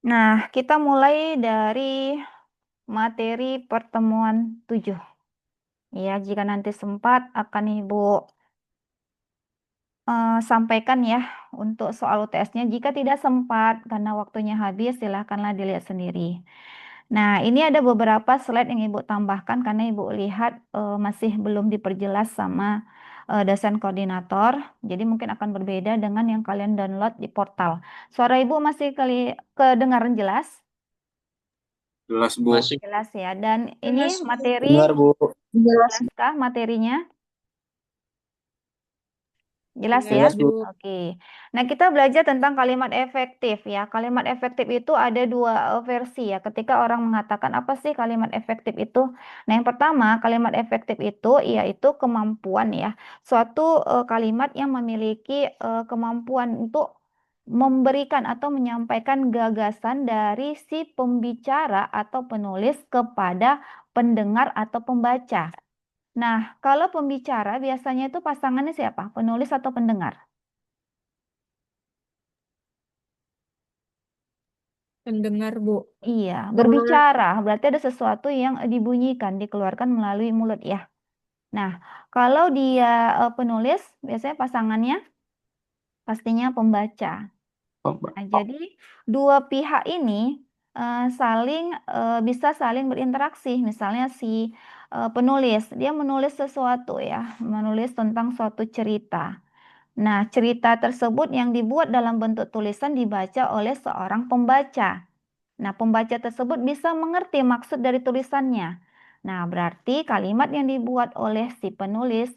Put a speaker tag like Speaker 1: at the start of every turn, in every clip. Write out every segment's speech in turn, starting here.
Speaker 1: Nah, kita mulai dari materi pertemuan 7. Ya, jika nanti sempat akan Ibu sampaikan ya untuk soal UTS-nya. Jika tidak sempat karena waktunya habis, silahkanlah dilihat sendiri. Nah, ini ada beberapa slide yang Ibu tambahkan karena Ibu lihat masih belum diperjelas sama dosen koordinator. Jadi mungkin akan berbeda dengan yang kalian download di portal. Suara Ibu masih kedengaran jelas?
Speaker 2: Jelas, Bu.
Speaker 3: Masih.
Speaker 1: Jelas ya. Dan ini materi,
Speaker 2: Dengar, Bu.
Speaker 1: jelaskah materinya? Jelas ya?
Speaker 2: Jelas, Bu.
Speaker 1: Oke. Nah, kita belajar tentang kalimat efektif ya. Kalimat efektif itu ada dua versi ya. Ketika orang mengatakan apa sih kalimat efektif itu? Nah, yang pertama, kalimat efektif itu yaitu kemampuan ya. Suatu kalimat yang memiliki kemampuan untuk memberikan atau menyampaikan gagasan dari si pembicara atau penulis kepada pendengar atau pembaca. Nah, kalau pembicara biasanya itu pasangannya siapa? Penulis atau pendengar?
Speaker 4: Pendengar, Bu.
Speaker 1: Iya, berbicara berarti ada sesuatu yang dibunyikan, dikeluarkan melalui mulut ya. Nah, kalau dia penulis, biasanya pasangannya pastinya pembaca. Nah, jadi dua pihak ini bisa saling berinteraksi. Misalnya si penulis, dia menulis sesuatu ya, menulis tentang suatu cerita. Nah, cerita tersebut yang dibuat dalam bentuk tulisan dibaca oleh seorang pembaca. Nah, pembaca tersebut bisa mengerti maksud dari tulisannya. Nah, berarti kalimat yang dibuat oleh si penulis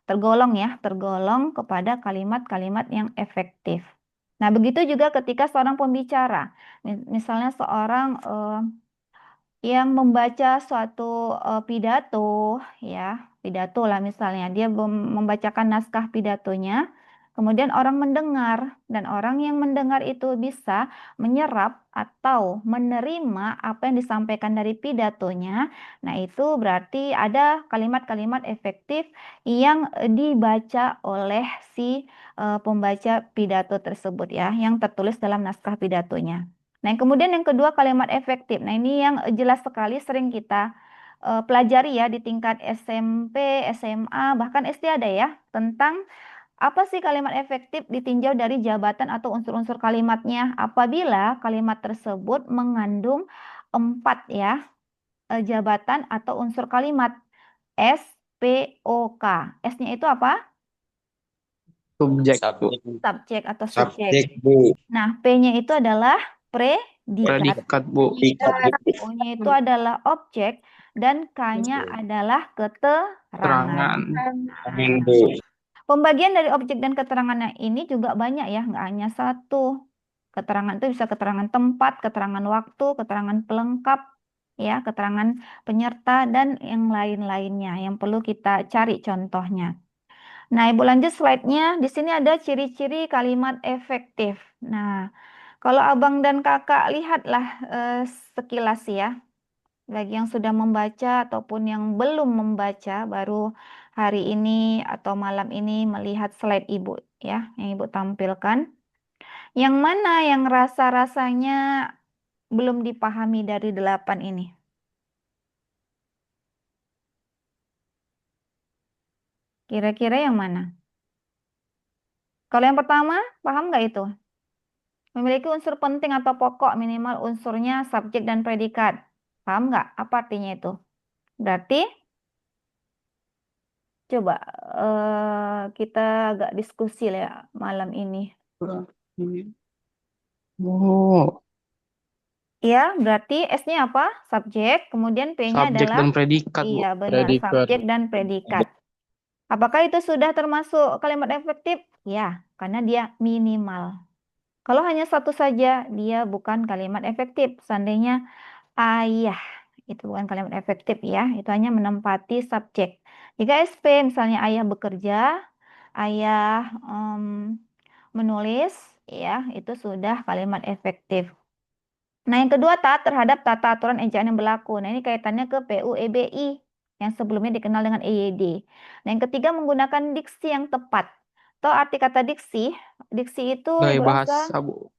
Speaker 1: tergolong kepada kalimat-kalimat yang efektif. Nah, begitu juga ketika seorang pembicara, misalnya seorang yang membaca suatu pidato ya, pidato lah misalnya dia membacakan naskah pidatonya, kemudian orang mendengar dan orang yang mendengar itu bisa menyerap atau menerima apa yang disampaikan dari pidatonya. Nah, itu berarti ada kalimat-kalimat efektif yang dibaca oleh si pembaca pidato tersebut ya, yang tertulis dalam naskah pidatonya. Nah, kemudian yang kedua kalimat efektif. Nah, ini yang jelas sekali sering kita pelajari ya di tingkat SMP, SMA, bahkan SD ada ya tentang apa sih kalimat efektif ditinjau dari jabatan atau unsur-unsur kalimatnya. Apabila kalimat tersebut mengandung 4 ya jabatan atau unsur kalimat. S, P, O, K. S-nya itu apa?
Speaker 2: Subjek, Bu.
Speaker 1: Subjek atau subjek.
Speaker 2: Subjek, Bu.
Speaker 1: Nah, P-nya itu adalah predikat.
Speaker 2: Predikat, Bu.
Speaker 1: O-nya itu adalah objek dan K-nya adalah keterangan.
Speaker 2: Terangan.
Speaker 1: Nah, pembagian dari objek dan keterangannya ini juga banyak ya, nggak hanya satu. Keterangan itu bisa keterangan tempat, keterangan waktu, keterangan pelengkap, ya, keterangan penyerta, dan yang lain-lainnya yang perlu kita cari contohnya. Nah, Ibu lanjut slide-nya. Di sini ada ciri-ciri kalimat efektif. Nah, kalau abang dan kakak lihatlah sekilas ya, bagi yang sudah membaca ataupun yang belum membaca, baru hari ini atau malam ini melihat slide Ibu ya, yang Ibu tampilkan. Yang mana yang rasa-rasanya belum dipahami dari 8 ini? Kira-kira yang mana? Kalau yang pertama, paham nggak itu? Memiliki unsur penting atau pokok, minimal unsurnya subjek dan predikat. Paham nggak? Apa artinya itu? Berarti coba kita agak diskusi lah ya malam ini.
Speaker 2: Oh,
Speaker 1: Ya, berarti S-nya apa? Subjek, kemudian P-nya
Speaker 2: subjek
Speaker 1: adalah
Speaker 2: dan predikat, Bu.
Speaker 1: iya benar,
Speaker 3: Predikat.
Speaker 1: subjek dan predikat. Apakah itu sudah termasuk kalimat efektif? Ya, karena dia minimal. Kalau hanya satu saja, dia bukan kalimat efektif. Seandainya ayah, itu bukan kalimat efektif ya, itu hanya menempati subjek. Jika SP, misalnya ayah bekerja, ayah menulis, ya, itu sudah kalimat efektif. Nah, yang kedua, taat terhadap tata aturan ejaan yang berlaku. Nah, ini kaitannya ke PUEBI yang sebelumnya dikenal dengan EYD. Nah, yang ketiga, menggunakan diksi yang tepat. Atau arti kata diksi, diksi itu
Speaker 2: Gaya
Speaker 1: Ibu rasa
Speaker 2: bahasa, Bu.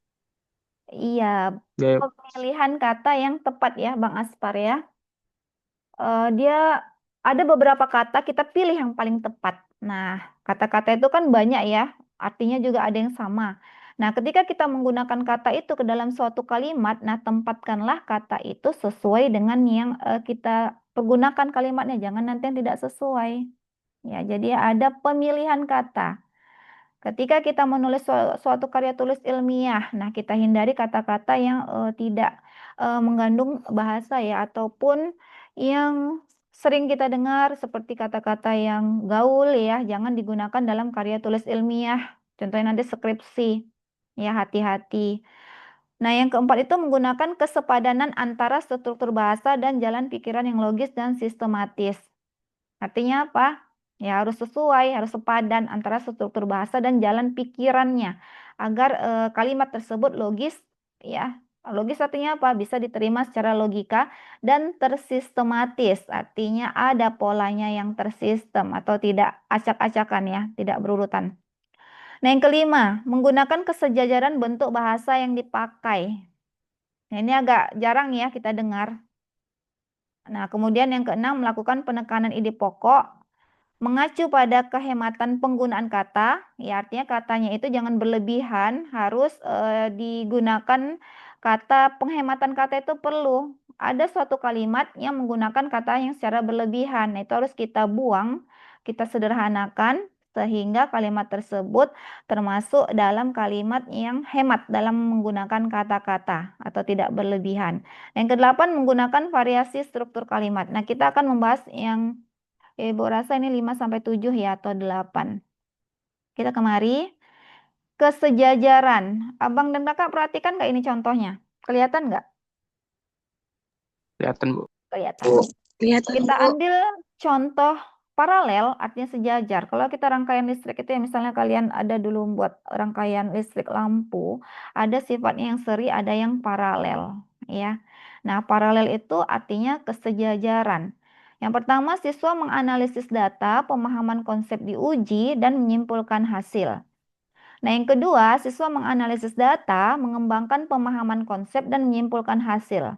Speaker 1: Iya,
Speaker 2: Gaya
Speaker 1: pemilihan kata yang tepat ya, Bang Aspar ya. Dia ada beberapa kata kita pilih yang paling tepat. Nah, kata-kata itu kan banyak ya, artinya juga ada yang sama. Nah, ketika kita menggunakan kata itu ke dalam suatu kalimat, nah tempatkanlah kata itu sesuai dengan yang kita pergunakan kalimatnya, jangan nanti yang tidak sesuai. Ya, jadi ada pemilihan kata. Ketika kita menulis suatu karya tulis ilmiah, nah kita hindari kata-kata yang tidak mengandung bahasa ya, ataupun yang sering kita dengar seperti kata-kata yang gaul ya, jangan digunakan dalam karya tulis ilmiah. Contohnya nanti skripsi, ya hati-hati. Nah, yang keempat itu menggunakan kesepadanan antara struktur bahasa dan jalan pikiran yang logis dan sistematis. Artinya apa? Ya harus sesuai, harus sepadan antara struktur bahasa dan jalan pikirannya agar kalimat tersebut logis ya. Logis artinya apa? Bisa diterima secara logika dan tersistematis. Artinya ada polanya yang tersistem atau tidak acak-acakan ya, tidak berurutan. Nah, yang kelima, menggunakan kesejajaran bentuk bahasa yang dipakai. Nah, ini agak jarang ya kita dengar. Nah, kemudian yang keenam, melakukan penekanan ide pokok mengacu pada kehematan penggunaan kata, ya artinya katanya itu jangan berlebihan, harus digunakan kata penghematan kata itu perlu. Ada suatu kalimat yang menggunakan kata yang secara berlebihan, nah, itu harus kita buang, kita sederhanakan sehingga kalimat tersebut termasuk dalam kalimat yang hemat dalam menggunakan kata-kata atau tidak berlebihan. Yang kedelapan, menggunakan variasi struktur kalimat. Nah, kita akan membahas yang Ibu rasa ini 5 sampai 7 ya atau 8. Kita kemari kesejajaran. Abang dan Kakak perhatikan nggak ini contohnya? Kelihatan nggak?
Speaker 2: kelihatan, Bu.
Speaker 1: Kelihatan.
Speaker 4: Kelihatan,
Speaker 1: Kita
Speaker 4: Bu.
Speaker 1: ambil contoh paralel artinya sejajar. Kalau kita rangkaian listrik itu ya misalnya kalian ada dulu buat rangkaian listrik lampu, ada sifatnya yang seri, ada yang paralel, ya. Nah, paralel itu artinya kesejajaran. Yang pertama, siswa menganalisis data, pemahaman konsep diuji dan menyimpulkan hasil. Nah, yang kedua, siswa menganalisis data, mengembangkan pemahaman konsep dan menyimpulkan hasil.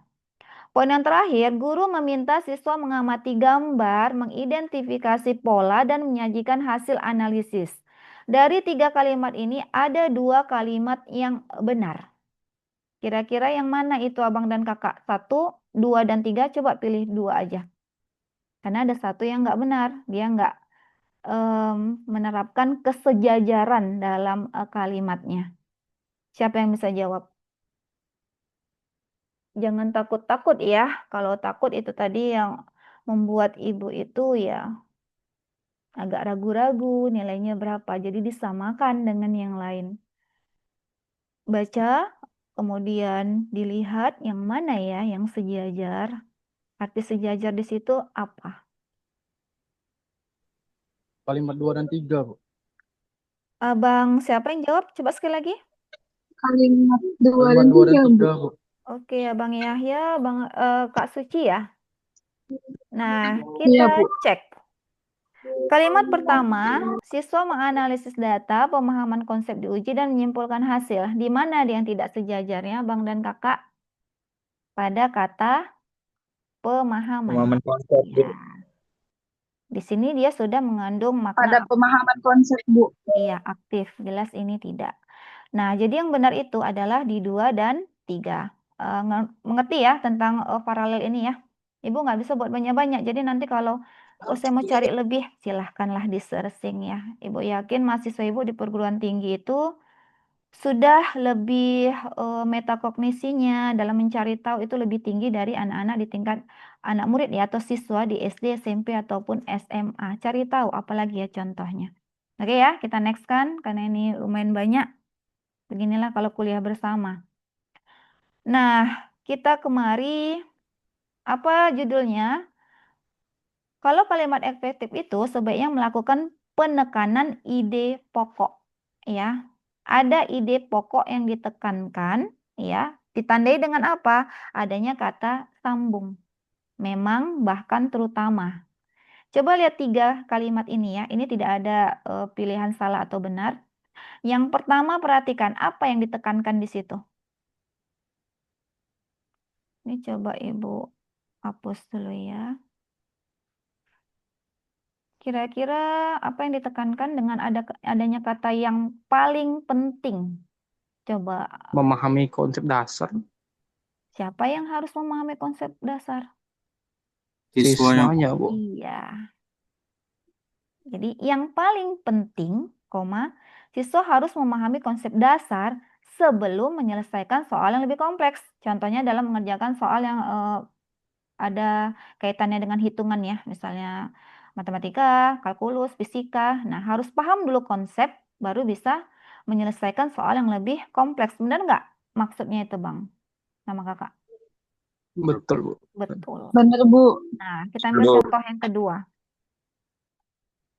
Speaker 1: Poin yang terakhir, guru meminta siswa mengamati gambar, mengidentifikasi pola, dan menyajikan hasil analisis. Dari 3 kalimat ini, ada 2 kalimat yang benar. Kira-kira yang mana itu abang dan kakak? 1, 2, dan 3, coba pilih 2 aja. Karena ada 1 yang nggak benar, dia nggak menerapkan kesejajaran dalam kalimatnya. Siapa yang bisa jawab? Jangan takut-takut ya. Kalau takut itu tadi yang membuat ibu itu ya agak ragu-ragu nilainya berapa. Jadi disamakan dengan yang lain. Baca, kemudian dilihat yang mana ya yang sejajar. Arti sejajar di situ apa?
Speaker 2: Kalimat 2 dan 3, Bu.
Speaker 1: Abang siapa yang jawab? Coba sekali lagi.
Speaker 4: Kalimat 2
Speaker 2: Kalimat
Speaker 4: dan
Speaker 2: 2 dan
Speaker 4: 3, Bu.
Speaker 2: 3, Bu.
Speaker 1: Oke, Abang Yahya, Kak Suci ya. Nah,
Speaker 4: Iya,
Speaker 1: kita
Speaker 4: Bu.
Speaker 1: cek. Kalimat pertama, siswa menganalisis data, pemahaman konsep diuji, dan menyimpulkan hasil. Di mana yang tidak sejajarnya, Bang dan Kakak? Pada kata pemahaman.
Speaker 2: Pemahaman konsep, Bu.
Speaker 1: Ya, di sini dia sudah mengandung
Speaker 4: Pada
Speaker 1: makna
Speaker 4: pemahaman konsep, Bu.
Speaker 1: iya aktif, jelas ini tidak. Nah, jadi yang benar itu adalah di 2 dan 3. Mengerti ya tentang paralel ini ya? Ibu nggak bisa buat banyak-banyak. Jadi nanti kalau saya mau cari lebih, silahkanlah di-searching ya. Ibu yakin mahasiswa ibu di perguruan tinggi itu sudah lebih metakognisinya dalam mencari tahu itu lebih tinggi dari anak-anak di tingkat anak murid ya atau siswa di SD, SMP ataupun SMA. Cari tahu apalagi ya contohnya. Oke ya, kita next kan karena ini lumayan banyak. Beginilah kalau kuliah bersama. Nah, kita kemari apa judulnya? Kalau kalimat efektif itu sebaiknya melakukan penekanan ide pokok, ya. Ada ide pokok yang ditekankan, ya. Ditandai dengan apa? Adanya kata sambung. Memang, bahkan, terutama. Coba lihat 3 kalimat ini ya. Ini tidak ada pilihan salah atau benar. Yang pertama perhatikan apa yang ditekankan di situ. Ini coba Ibu hapus dulu ya. Kira-kira apa yang ditekankan dengan adanya kata yang paling penting? Coba,
Speaker 2: Memahami konsep dasar.
Speaker 1: siapa yang harus memahami konsep dasar?
Speaker 2: Siswanya, Bu.
Speaker 1: Iya. Jadi yang paling penting, siswa harus memahami konsep dasar sebelum menyelesaikan soal yang lebih kompleks. Contohnya dalam mengerjakan soal yang ada kaitannya dengan hitungan ya, misalnya matematika, kalkulus, fisika. Nah, harus paham dulu konsep, baru bisa menyelesaikan soal yang lebih kompleks. Benar nggak maksudnya itu, Bang? Sama Kakak?
Speaker 2: Betul, Bu.
Speaker 1: Betul.
Speaker 4: Bener, Bu.
Speaker 1: Nah, kita ambil contoh yang kedua.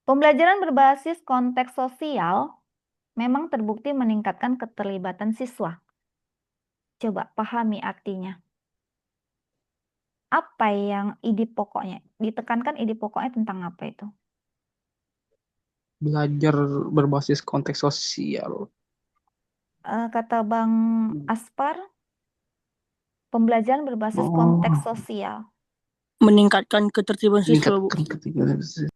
Speaker 1: Pembelajaran berbasis konteks sosial memang terbukti meningkatkan keterlibatan siswa. Coba pahami artinya. Apa yang ide pokoknya? Ditekankan ide pokoknya tentang apa itu?
Speaker 2: Belajar berbasis konteks sosial.
Speaker 1: Kata Bang Aspar, pembelajaran berbasis konteks sosial.
Speaker 3: Meningkatkan ketertiban siswa, Bu.
Speaker 2: Meningkatkan ketertiban siswa.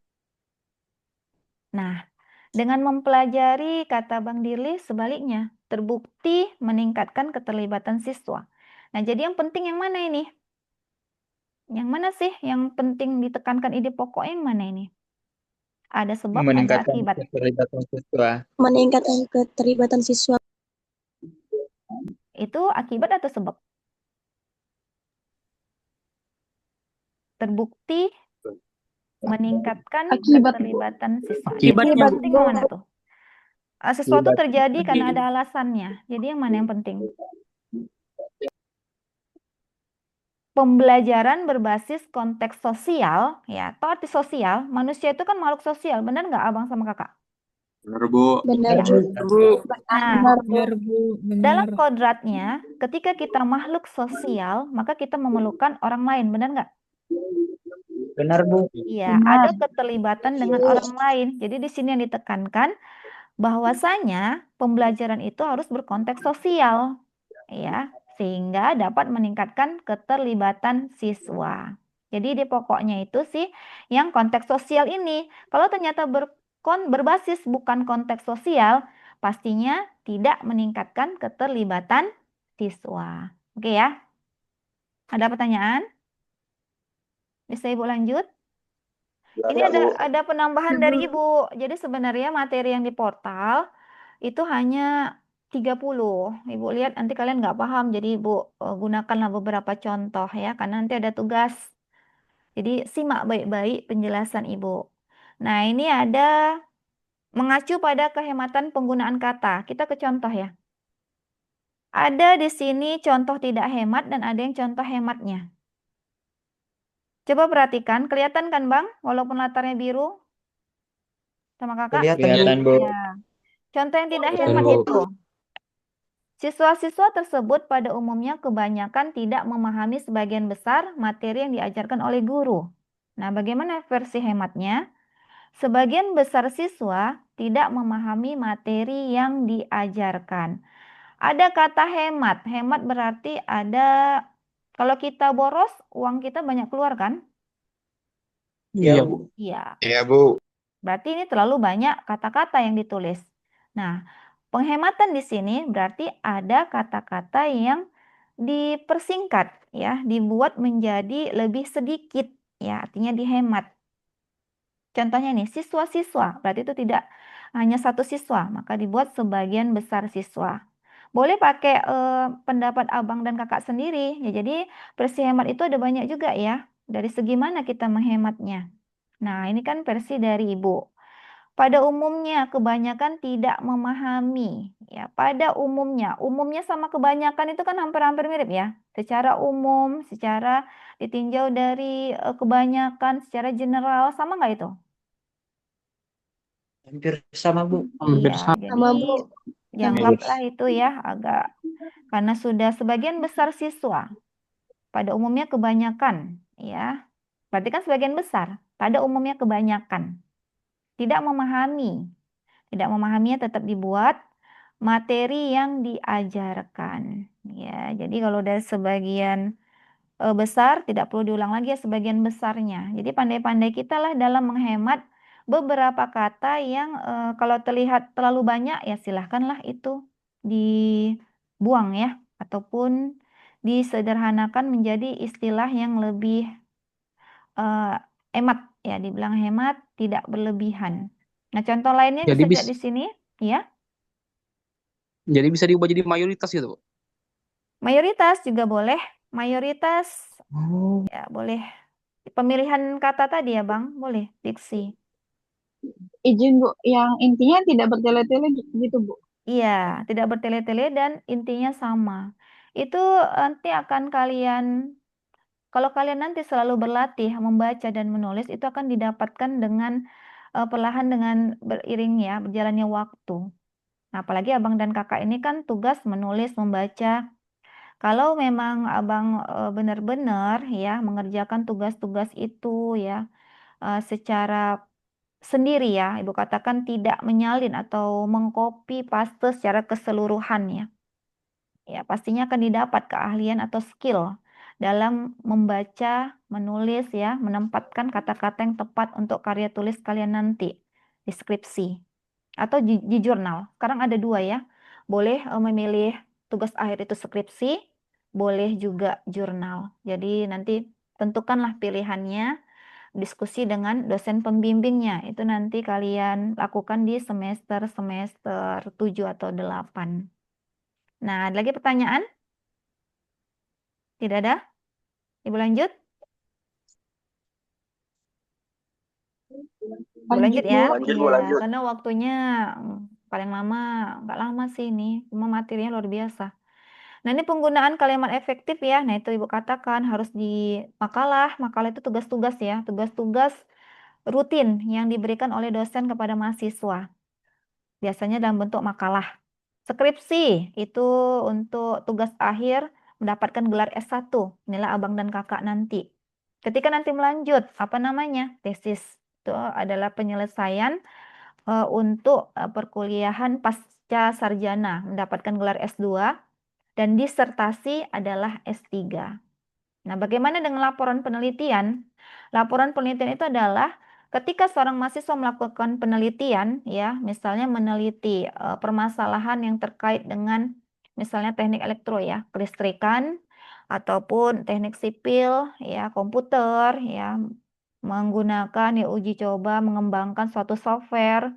Speaker 1: Nah, dengan mempelajari kata Bang Dirli sebaliknya, terbukti meningkatkan keterlibatan siswa. Nah, jadi yang penting yang mana ini? Yang mana sih yang penting ditekankan ide pokok yang mana ini? Ada sebab, ada
Speaker 5: Meningkatkan
Speaker 1: akibat.
Speaker 5: keterlibatan siswa.
Speaker 4: Meningkatkan keterlibatan siswa.
Speaker 1: Itu akibat atau sebab? Terbukti meningkatkan
Speaker 4: Akibat.
Speaker 1: keterlibatan siswa. Jadi
Speaker 3: Akibatnya,
Speaker 1: yang
Speaker 3: Bu.
Speaker 1: penting yang mana tuh? Sesuatu
Speaker 5: Akibat.
Speaker 1: terjadi karena ada alasannya. Jadi yang mana yang penting? Pembelajaran berbasis konteks sosial, ya, atau arti sosial, manusia itu kan makhluk sosial, benar nggak Abang sama Kakak?
Speaker 5: Benar, Bu.
Speaker 4: Benar,
Speaker 1: Ya.
Speaker 4: Bu.
Speaker 3: Bu.
Speaker 1: Nah,
Speaker 4: Benar, Bu.
Speaker 1: dalam kodratnya, ketika kita makhluk sosial, maka kita memerlukan orang lain, benar nggak?
Speaker 5: Benar, Bu.
Speaker 1: Iya,
Speaker 4: Benar.
Speaker 1: ada keterlibatan dengan orang lain. Jadi di sini yang ditekankan bahwasanya pembelajaran itu harus berkonteks sosial, ya, sehingga dapat meningkatkan keterlibatan siswa. Jadi di pokoknya itu sih yang konteks sosial ini. Kalau ternyata berbasis bukan konteks sosial, pastinya tidak meningkatkan keterlibatan siswa. Oke ya? Ada pertanyaan? Bisa Ibu lanjut? Ini ada penambahan dari Ibu. Jadi sebenarnya materi yang di portal itu hanya 30. Ibu lihat nanti kalian nggak paham, jadi Ibu gunakanlah beberapa contoh ya, karena nanti ada tugas. Jadi simak baik-baik penjelasan Ibu. Nah, ini ada mengacu pada kehematan penggunaan kata. Kita ke contoh ya. Ada di sini contoh tidak hemat dan ada yang contoh hematnya. Coba perhatikan, kelihatan kan Bang? Walaupun latarnya biru sama Kakak?
Speaker 5: Kelihatan, Bu.
Speaker 1: Ya. Contoh yang tidak
Speaker 5: Kelihatan,
Speaker 1: hemat
Speaker 5: Bu.
Speaker 1: itu. Siswa-siswa tersebut pada umumnya kebanyakan tidak memahami sebagian besar materi yang diajarkan oleh guru. Nah, bagaimana versi hematnya? Sebagian besar siswa tidak memahami materi yang diajarkan. Ada kata hemat. Hemat berarti ada, kalau kita boros, uang kita banyak keluar kan?
Speaker 2: Iya, Bu.
Speaker 1: Iya.
Speaker 5: Iya, Bu.
Speaker 1: Berarti ini terlalu banyak kata-kata yang ditulis. Nah, penghematan di sini berarti ada kata-kata yang dipersingkat ya, dibuat menjadi lebih sedikit ya, artinya dihemat. Contohnya nih, siswa-siswa, berarti itu tidak hanya satu siswa, maka dibuat sebagian besar siswa. Boleh pakai pendapat abang dan kakak sendiri ya, jadi versi hemat itu ada banyak juga ya, dari segi mana kita menghematnya. Nah, ini kan versi dari ibu. Pada umumnya kebanyakan tidak memahami ya. Pada umumnya sama kebanyakan itu kan hampir-hampir mirip ya. Secara umum, secara ditinjau dari kebanyakan, secara general sama nggak itu?
Speaker 5: Hampir sama, Bu.
Speaker 2: Hampir
Speaker 1: Iya,
Speaker 2: sama.
Speaker 1: jadi
Speaker 4: Sama, Bu.
Speaker 1: jangkaplah itu ya agak, karena sudah sebagian besar siswa. Pada umumnya kebanyakan ya. Berarti kan sebagian besar. Pada umumnya kebanyakan tidak memahami. Tidak memahaminya tetap dibuat materi yang diajarkan. Ya, jadi kalau dari sebagian besar, tidak perlu diulang lagi ya sebagian besarnya. Jadi pandai-pandai kita lah dalam menghemat beberapa kata yang kalau terlihat terlalu banyak ya silahkanlah itu dibuang ya, ataupun disederhanakan menjadi istilah yang lebih hemat ya, dibilang hemat, tidak berlebihan. Nah, contoh lainnya
Speaker 2: Jadi
Speaker 1: bisa
Speaker 2: bis
Speaker 1: lihat di sini ya.
Speaker 2: jadi bisa diubah jadi mayoritas gitu, Bu.
Speaker 1: Mayoritas juga boleh. Mayoritas
Speaker 2: Oh,
Speaker 1: ya boleh. Pemilihan kata tadi ya, Bang, boleh diksi.
Speaker 6: Izin Bu, yang intinya tidak bertele-tele gitu Bu.
Speaker 1: Iya, tidak bertele-tele dan intinya sama. Itu nanti akan kalau kalian nanti selalu berlatih membaca dan menulis, itu akan didapatkan dengan perlahan dengan beriring ya, berjalannya waktu. Nah, apalagi abang dan kakak ini kan tugas menulis, membaca. Kalau memang abang benar-benar ya mengerjakan tugas-tugas itu ya secara sendiri ya, Ibu katakan tidak menyalin atau mengcopy paste secara keseluruhan ya. Ya, pastinya akan didapat keahlian atau skill dalam membaca, menulis ya, menempatkan kata-kata yang tepat untuk karya tulis kalian nanti di skripsi atau di jurnal. Sekarang ada dua ya. Boleh memilih tugas akhir itu skripsi, boleh juga jurnal. Jadi nanti tentukanlah pilihannya, diskusi dengan dosen pembimbingnya. Itu nanti kalian lakukan di semester 7 atau 8. Nah, ada lagi pertanyaan? Tidak ada? Ibu lanjut? Ibu lanjut ya? Iya, karena waktunya paling lama, nggak lama sih ini. Cuma materinya luar biasa. Nah, ini penggunaan kalimat efektif ya. Nah, itu Ibu katakan harus di makalah. Makalah itu tugas-tugas ya. Tugas-tugas rutin yang diberikan oleh dosen kepada mahasiswa. Biasanya dalam bentuk makalah. Skripsi itu untuk tugas akhir mendapatkan gelar S1. Inilah abang dan kakak nanti. Ketika nanti melanjut, apa namanya? Tesis. Itu adalah penyelesaian untuk perkuliahan pasca sarjana, mendapatkan gelar S2, dan disertasi adalah S3. Nah, bagaimana dengan laporan penelitian? Laporan penelitian itu adalah ketika seorang mahasiswa melakukan penelitian, ya, misalnya meneliti permasalahan yang terkait dengan misalnya teknik elektro ya, kelistrikan ataupun teknik sipil, ya, komputer, ya, menggunakan ya uji coba mengembangkan suatu software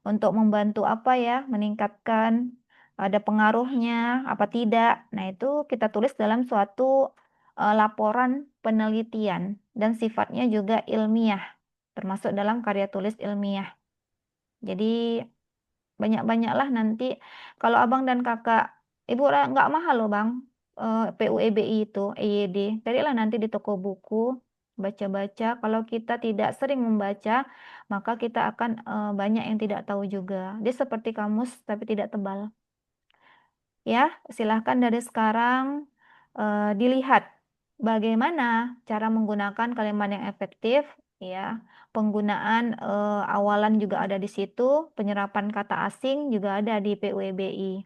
Speaker 1: untuk membantu apa ya, meningkatkan ada pengaruhnya apa tidak. Nah, itu kita tulis dalam suatu laporan penelitian dan sifatnya juga ilmiah, termasuk dalam karya tulis ilmiah. Jadi banyak-banyaklah nanti kalau abang dan kakak, ibu nggak mahal loh bang, PUEBI itu, EYD. Carilah nanti di toko buku, baca-baca. Kalau kita tidak sering membaca, maka kita akan banyak yang tidak tahu juga. Dia seperti kamus tapi tidak tebal. Ya, silahkan dari sekarang dilihat bagaimana cara menggunakan kalimat yang efektif, ya. Penggunaan awalan juga ada di situ, penyerapan kata asing juga ada di PUEBI.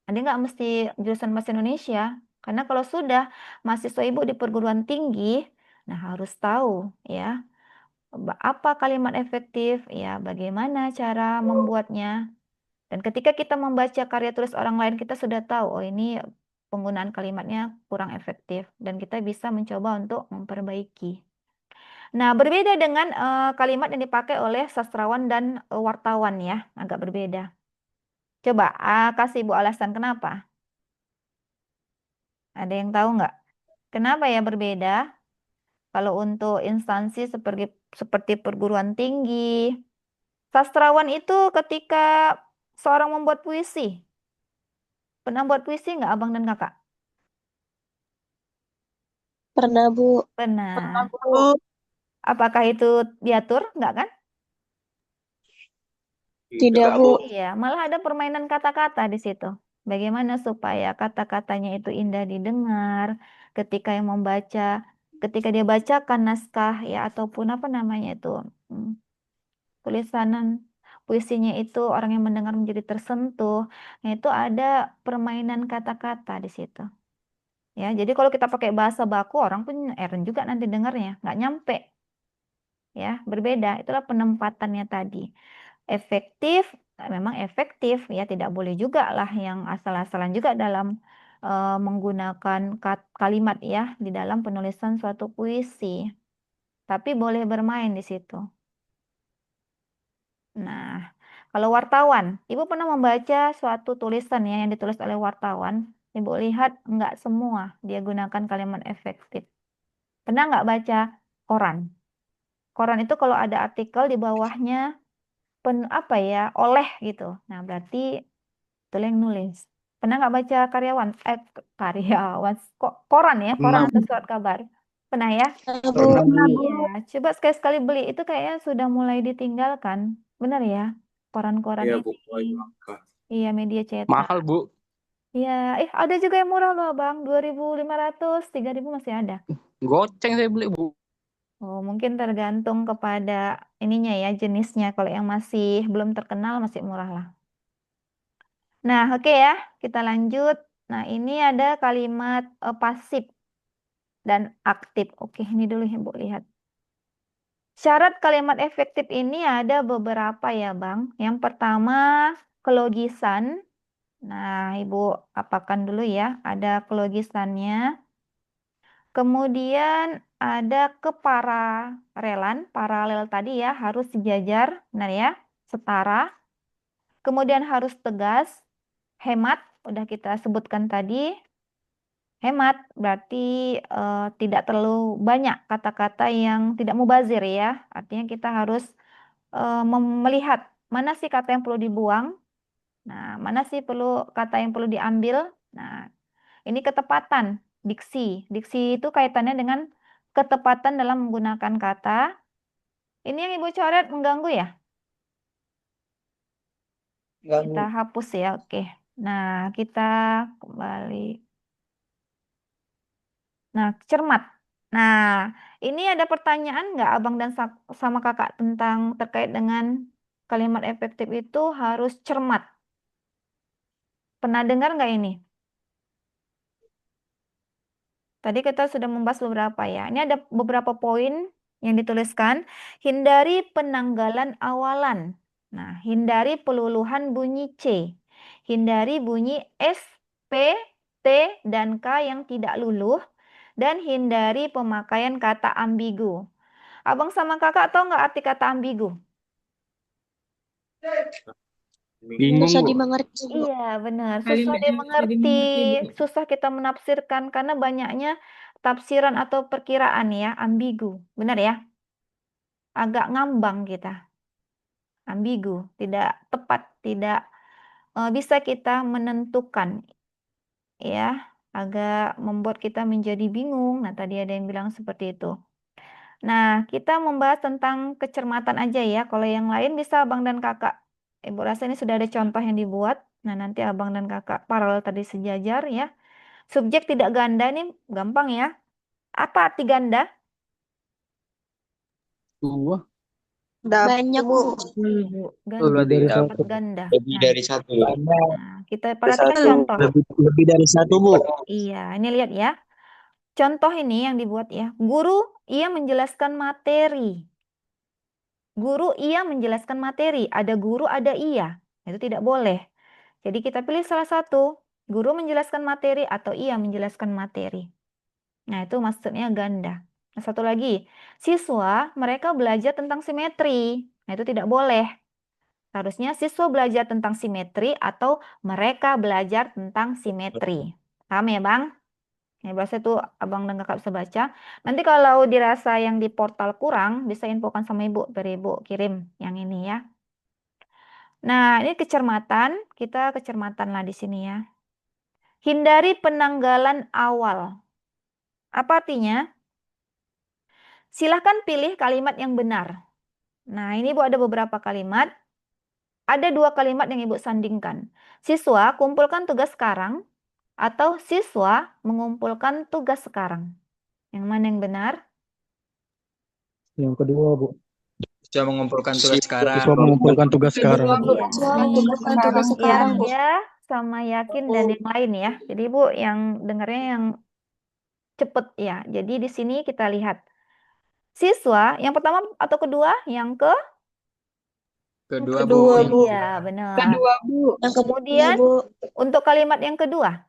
Speaker 1: Ada nggak mesti jurusan bahasa Indonesia? Karena kalau sudah mahasiswa ibu di perguruan tinggi, nah harus tahu ya apa kalimat efektif, ya bagaimana cara membuatnya. Dan ketika kita membaca karya tulis orang lain, kita sudah tahu, oh ini penggunaan kalimatnya kurang efektif. Dan kita bisa mencoba untuk memperbaiki. Nah, berbeda dengan kalimat yang dipakai oleh sastrawan dan wartawan ya, agak berbeda. Coba kasih Ibu alasan kenapa? Ada yang tahu nggak? Kenapa ya berbeda? Kalau untuk instansi seperti perguruan tinggi, sastrawan itu ketika seorang membuat puisi, pernah buat puisi nggak abang dan kakak?
Speaker 4: Pernah Bu.
Speaker 1: Pernah. Apakah itu diatur? Enggak kan?
Speaker 4: Tidak Bu.
Speaker 1: Iya, malah ada permainan kata-kata di situ. Bagaimana supaya kata-katanya itu indah didengar ketika yang membaca, ketika dia bacakan naskah ya ataupun apa namanya itu tulisan puisinya itu orang yang mendengar menjadi tersentuh. Nah, itu ada permainan kata-kata di situ. Ya, jadi kalau kita pakai bahasa baku, orang pun eren juga nanti dengarnya, nggak nyampe. Ya, berbeda. Itulah penempatannya tadi. Efektif, memang efektif. Ya, tidak boleh juga lah yang asal-asalan juga dalam menggunakan kalimat ya di dalam penulisan suatu puisi. Tapi boleh bermain di situ. Nah, kalau wartawan, Ibu pernah membaca suatu tulisan ya yang ditulis oleh wartawan. Ibu lihat nggak semua dia gunakan kalimat efektif. Pernah nggak baca koran? Koran itu kalau ada artikel di bawahnya apa ya, oleh gitu. Nah, berarti itu yang nulis. Pernah nggak baca karyawan, koran ya, koran
Speaker 2: Pernah.
Speaker 1: atau surat kabar? Pernah ya?
Speaker 4: Pernah, Bu.
Speaker 5: Pernah, Bu.
Speaker 1: Iya, coba sekali-sekali beli itu kayaknya sudah mulai ditinggalkan. Benar ya? Koran-koran
Speaker 5: Iya,
Speaker 1: ini.
Speaker 5: Bu.
Speaker 1: Iya, media cetak.
Speaker 2: Mahal, Bu.
Speaker 1: Iya, ada juga yang murah loh, Bang. 2.500, 3.000 masih ada.
Speaker 2: Goceng saya beli, Bu.
Speaker 1: Oh, mungkin tergantung kepada ininya ya, jenisnya. Kalau yang masih belum terkenal masih murah lah. Nah, oke ya, kita lanjut. Nah, ini ada kalimat pasif dan aktif. Oke, ini dulu Ibu lihat. Syarat kalimat efektif ini ada beberapa ya, Bang. Yang pertama, kelogisan. Nah, Ibu apakan dulu ya, ada kelogisannya. Kemudian ada kepararelan, paralel tadi ya, harus sejajar, benar ya, setara. Kemudian harus tegas, hemat, udah kita sebutkan tadi. Hemat berarti tidak terlalu banyak kata-kata yang tidak mubazir ya. Artinya kita harus melihat mana sih kata yang perlu dibuang. Nah, mana sih kata yang perlu diambil. Nah, ini ketepatan diksi. Diksi itu kaitannya dengan ketepatan dalam menggunakan kata. Ini yang Ibu coret mengganggu ya?
Speaker 5: Enggak, Bu.
Speaker 1: Kita hapus ya, oke. Nah, kita kembali. Nah, cermat. Nah, ini ada pertanyaan nggak Abang dan sama Kakak tentang terkait dengan kalimat efektif itu harus cermat. Pernah dengar nggak ini? Tadi kita sudah membahas beberapa ya. Ini ada beberapa poin yang dituliskan. Hindari penanggalan awalan. Nah, hindari peluluhan bunyi C. Hindari bunyi S, P, T, dan K yang tidak luluh. Dan hindari pemakaian kata ambigu. Abang sama kakak tahu nggak arti kata ambigu?
Speaker 2: Bingung,
Speaker 4: Susah
Speaker 2: Bu.
Speaker 4: dimengerti, Bu.
Speaker 1: Iya, benar. Susah
Speaker 6: Kalimatnya susah
Speaker 1: dimengerti,
Speaker 6: dimengerti, Bu.
Speaker 1: susah kita menafsirkan karena banyaknya tafsiran atau perkiraan ya, ambigu. Benar ya? Agak ngambang kita. Ambigu, tidak tepat, tidak bisa kita menentukan ya, agak membuat kita menjadi bingung. Nah, tadi ada yang bilang seperti itu. Nah, kita membahas tentang kecermatan aja ya. Kalau yang lain bisa abang dan kakak. Ibu rasa ini sudah ada contoh yang dibuat. Nah, nanti abang dan kakak paralel tadi sejajar ya. Subjek tidak ganda ini gampang ya. Apa arti ganda?
Speaker 2: Dua.
Speaker 4: Banyak, Bu.
Speaker 1: Ganda,
Speaker 5: Lebih dari
Speaker 1: dapat
Speaker 5: satu.
Speaker 1: ganda.
Speaker 5: Lebih
Speaker 1: Nah,
Speaker 5: dari satu.
Speaker 1: kita perhatikan contoh.
Speaker 5: Lebih dari satu, Bu.
Speaker 1: Iya, ini lihat ya. Contoh ini yang dibuat ya. Guru, ia menjelaskan materi. Guru, ia menjelaskan materi. Ada guru, ada ia. Itu tidak boleh. Jadi kita pilih salah satu. Guru menjelaskan materi atau ia menjelaskan materi. Nah, itu maksudnya ganda. Nah, satu lagi. Siswa, mereka belajar tentang simetri. Nah, itu tidak boleh. Harusnya siswa belajar tentang simetri atau mereka belajar tentang simetri. Paham ya, Bang? Ini bahasa itu abang dan kakak bisa baca. Nanti kalau dirasa yang di portal kurang, bisa infokan sama ibu, biar ibu kirim yang ini ya. Nah, ini kecermatan. Kita kecermatan lah di sini ya. Hindari penanggalan awal. Apa artinya? Silahkan pilih kalimat yang benar. Nah, ini Bu ada beberapa kalimat. Ada dua kalimat yang Ibu sandingkan. Siswa, kumpulkan tugas sekarang. Atau siswa mengumpulkan tugas sekarang. Yang mana yang benar?
Speaker 5: Yang kedua, Bu. Siswa mengumpulkan tugas sekarang.
Speaker 7: Siswa mengumpulkan tugas sekarang.
Speaker 1: Iya,
Speaker 4: Siswa
Speaker 1: ini
Speaker 4: mengumpulkan tugas sekarang, Bu.
Speaker 1: ya sama yakin dan yang lain ya. Jadi Bu yang dengarnya yang cepet ya. Jadi di sini kita lihat siswa yang pertama atau kedua, yang
Speaker 5: Kedua, Bu.
Speaker 4: Kedua, Bu.
Speaker 1: iya benar.
Speaker 6: Kedua, Bu.
Speaker 4: Yang
Speaker 1: Kemudian
Speaker 4: Bu.
Speaker 1: untuk kalimat yang kedua,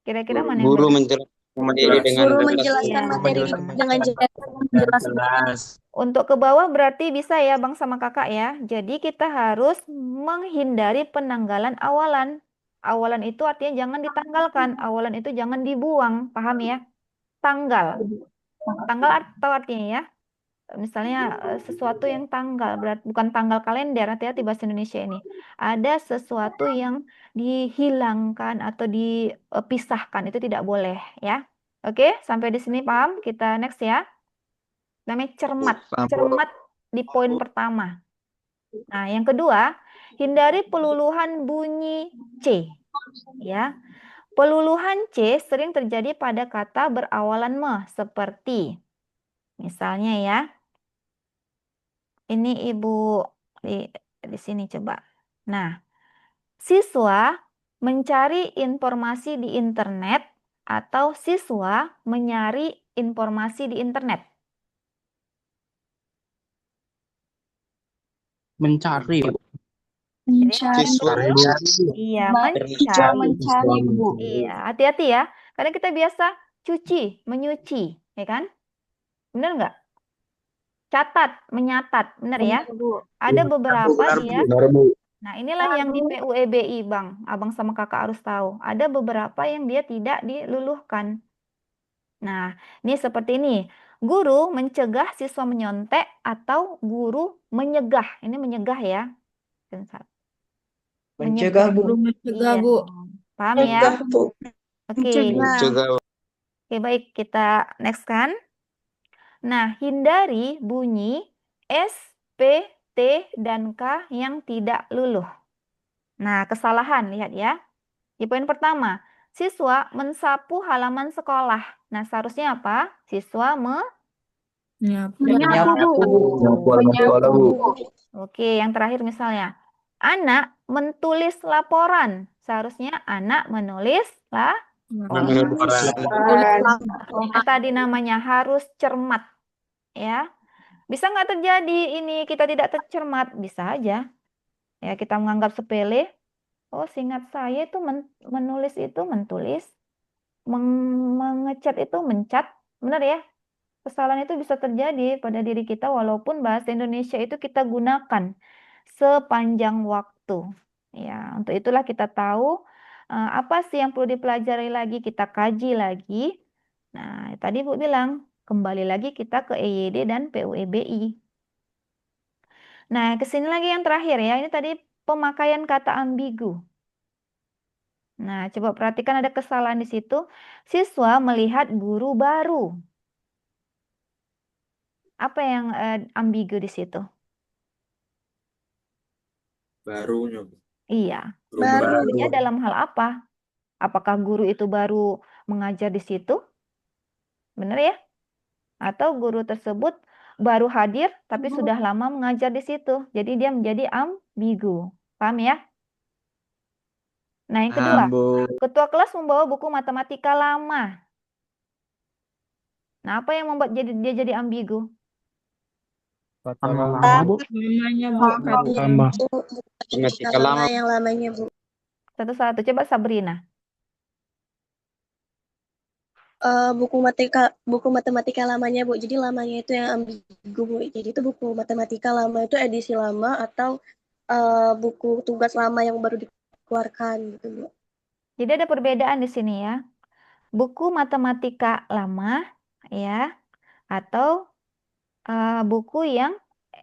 Speaker 1: kira-kira mana yang
Speaker 7: Guru
Speaker 1: benar?
Speaker 7: menjelaskan materi dengan
Speaker 4: Guru
Speaker 7: jelas.
Speaker 4: menjelaskan
Speaker 1: Iya.
Speaker 4: materi dengan jelas.
Speaker 1: Untuk ke bawah berarti bisa ya Bang sama Kakak ya. Jadi kita harus menghindari penanggalan awalan. Awalan itu artinya jangan ditanggalkan. Awalan itu jangan dibuang. Paham ya? Tanggal. Tanggal atau artinya ya. Misalnya sesuatu yang tanggal. Berarti bukan tanggal kalender. Hati-hati bahasa Indonesia ini. Ada sesuatu yang dihilangkan atau dipisahkan. Itu tidak boleh ya. Oke, sampai di sini paham? Kita next ya. Namanya cermat.
Speaker 5: Paham, Bu.
Speaker 1: Cermat di poin pertama. Nah, yang kedua, hindari peluluhan bunyi C. Ya. Peluluhan C sering terjadi pada kata berawalan me, seperti misalnya ya. Ini Ibu di sini coba. Nah, siswa mencari informasi di internet atau siswa mencari informasi di internet.
Speaker 2: Mencari.
Speaker 6: Mencari.
Speaker 7: Siswa
Speaker 1: Iya,
Speaker 6: Baca
Speaker 1: mencari.
Speaker 6: mencari, Bu.
Speaker 1: Iya, hati-hati ya. Karena kita biasa cuci, menyuci, ya kan? Benar nggak? Catat, menyatat, benar ya?
Speaker 6: Benar, Bu.
Speaker 1: Ada beberapa dia.
Speaker 5: Benar, Bu.
Speaker 1: Nah, inilah yang di PUEBI, Bang. Abang sama Kakak harus tahu. Ada beberapa yang dia tidak diluluhkan. Nah, ini seperti ini. Guru mencegah siswa menyontek atau guru menyegah. Ini menyegah ya. Bentar.
Speaker 4: Mencegah, Bu.
Speaker 3: Guru mencegah,
Speaker 1: Iya.
Speaker 3: Bu.
Speaker 1: Paham ya?
Speaker 4: Mencegah, Bu.
Speaker 1: Oke.
Speaker 7: mencegah
Speaker 1: Oke, baik. Kita next kan. Nah, hindari bunyi S, P, T, dan K yang tidak luluh. Nah, kesalahan, lihat ya. Di poin pertama, siswa mensapu halaman sekolah. Nah, seharusnya apa? Siswa
Speaker 3: Menyapu.
Speaker 6: Menyapu, Bu.
Speaker 5: Nyapu halaman sekolah, Bu.
Speaker 1: Oke, yang terakhir misalnya. Anak menulis laporan. Seharusnya anak menulis Nah, tadi namanya harus cermat. Ya. Bisa nggak terjadi ini kita tidak tercermat? Bisa aja. Ya, kita menganggap sepele. Oh, seingat saya itu menulis itu mentulis. Mengecat itu mencat. Benar ya? Kesalahan itu bisa terjadi pada diri kita walaupun bahasa Indonesia itu kita gunakan sepanjang waktu. Ya, untuk itulah kita tahu apa sih yang perlu dipelajari lagi, kita kaji lagi. Nah, tadi Bu bilang, kembali lagi kita ke EYD dan PUEBI. Nah, ke sini lagi yang terakhir ya. Ini tadi pemakaian kata ambigu. Nah, coba perhatikan ada kesalahan di situ. Siswa melihat guru baru. Apa yang ambigu di situ?
Speaker 5: Barunya, Bu.
Speaker 1: Iya.
Speaker 4: Baru.
Speaker 1: Barunya dalam hal apa? Apakah guru itu baru mengajar di situ? Benar ya? Atau guru tersebut baru hadir tapi sudah lama mengajar di situ. Jadi dia menjadi ambigu. Paham ya? Nah, yang kedua,
Speaker 5: Bu.
Speaker 1: ketua kelas membawa buku matematika lama. Nah, apa yang membuat dia jadi ambigu?
Speaker 2: Lama, Bu.
Speaker 3: Namanya, Bu.
Speaker 2: Tambah.
Speaker 7: matematika lama
Speaker 4: yang lamanya, Bu.
Speaker 1: Satu-satu. Coba Sabrina.
Speaker 4: Buku matematika lamanya, Bu. Jadi lamanya itu yang ambigu, Bu. Jadi itu buku matematika lama itu edisi lama atau buku tugas lama yang baru dikeluarkan gitu, Bu.
Speaker 1: Jadi ada perbedaan di sini ya. Buku matematika lama ya atau buku yang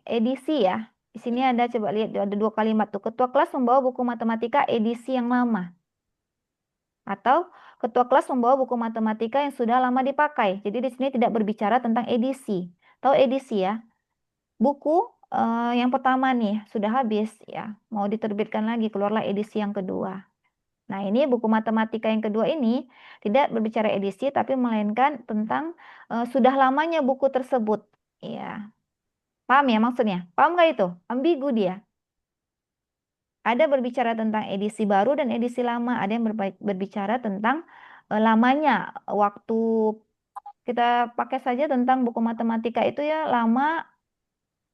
Speaker 1: edisi ya. Di sini ada, coba lihat ada dua kalimat tuh. Ketua kelas membawa buku matematika edisi yang lama. Atau ketua kelas membawa buku matematika yang sudah lama dipakai. Jadi di sini tidak berbicara tentang edisi. Tahu edisi ya? Buku yang pertama nih sudah habis ya. Mau diterbitkan lagi, keluarlah edisi yang kedua. Nah, ini buku matematika yang kedua ini tidak berbicara edisi tapi melainkan tentang sudah lamanya buku tersebut. Ya. Paham ya maksudnya? Paham nggak itu? Ambigu dia. Ada berbicara tentang edisi baru dan edisi lama. Ada yang berbicara tentang lamanya waktu kita pakai saja tentang buku matematika itu ya lama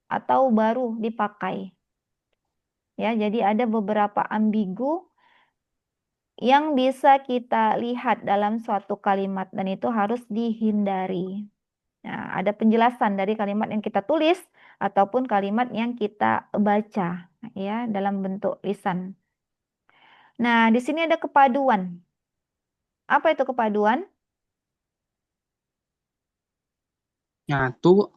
Speaker 1: atau baru dipakai. Ya, jadi ada beberapa ambigu yang bisa kita lihat dalam suatu kalimat dan itu harus dihindari. Nah, ada penjelasan dari kalimat yang kita tulis ataupun kalimat yang kita baca ya dalam bentuk lisan. Nah, di sini ada kepaduan. Apa itu kepaduan?
Speaker 2: Nyatu.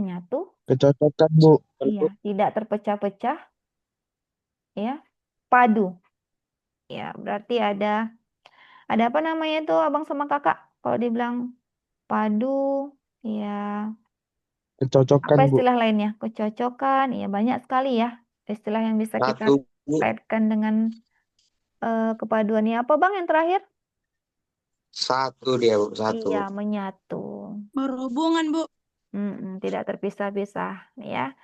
Speaker 1: Menyatu,
Speaker 5: Kecocokan, Bu.
Speaker 1: iya, tidak terpecah-pecah, ya. Padu. Ya, berarti ada apa namanya itu abang sama kakak? Kalau dibilang padu, ya
Speaker 5: Kecocokan,
Speaker 1: apa
Speaker 5: Bu.
Speaker 1: istilah lainnya? Kecocokan, ya banyak sekali ya istilah yang bisa kita
Speaker 7: Satu, Bu.
Speaker 1: kaitkan dengan kepaduan. Ya apa bang yang terakhir?
Speaker 7: Satu dia, Bu. Satu.
Speaker 1: Iya, menyatu.
Speaker 3: Berhubungan, Bu.
Speaker 1: Tidak terpisah-pisah, ya.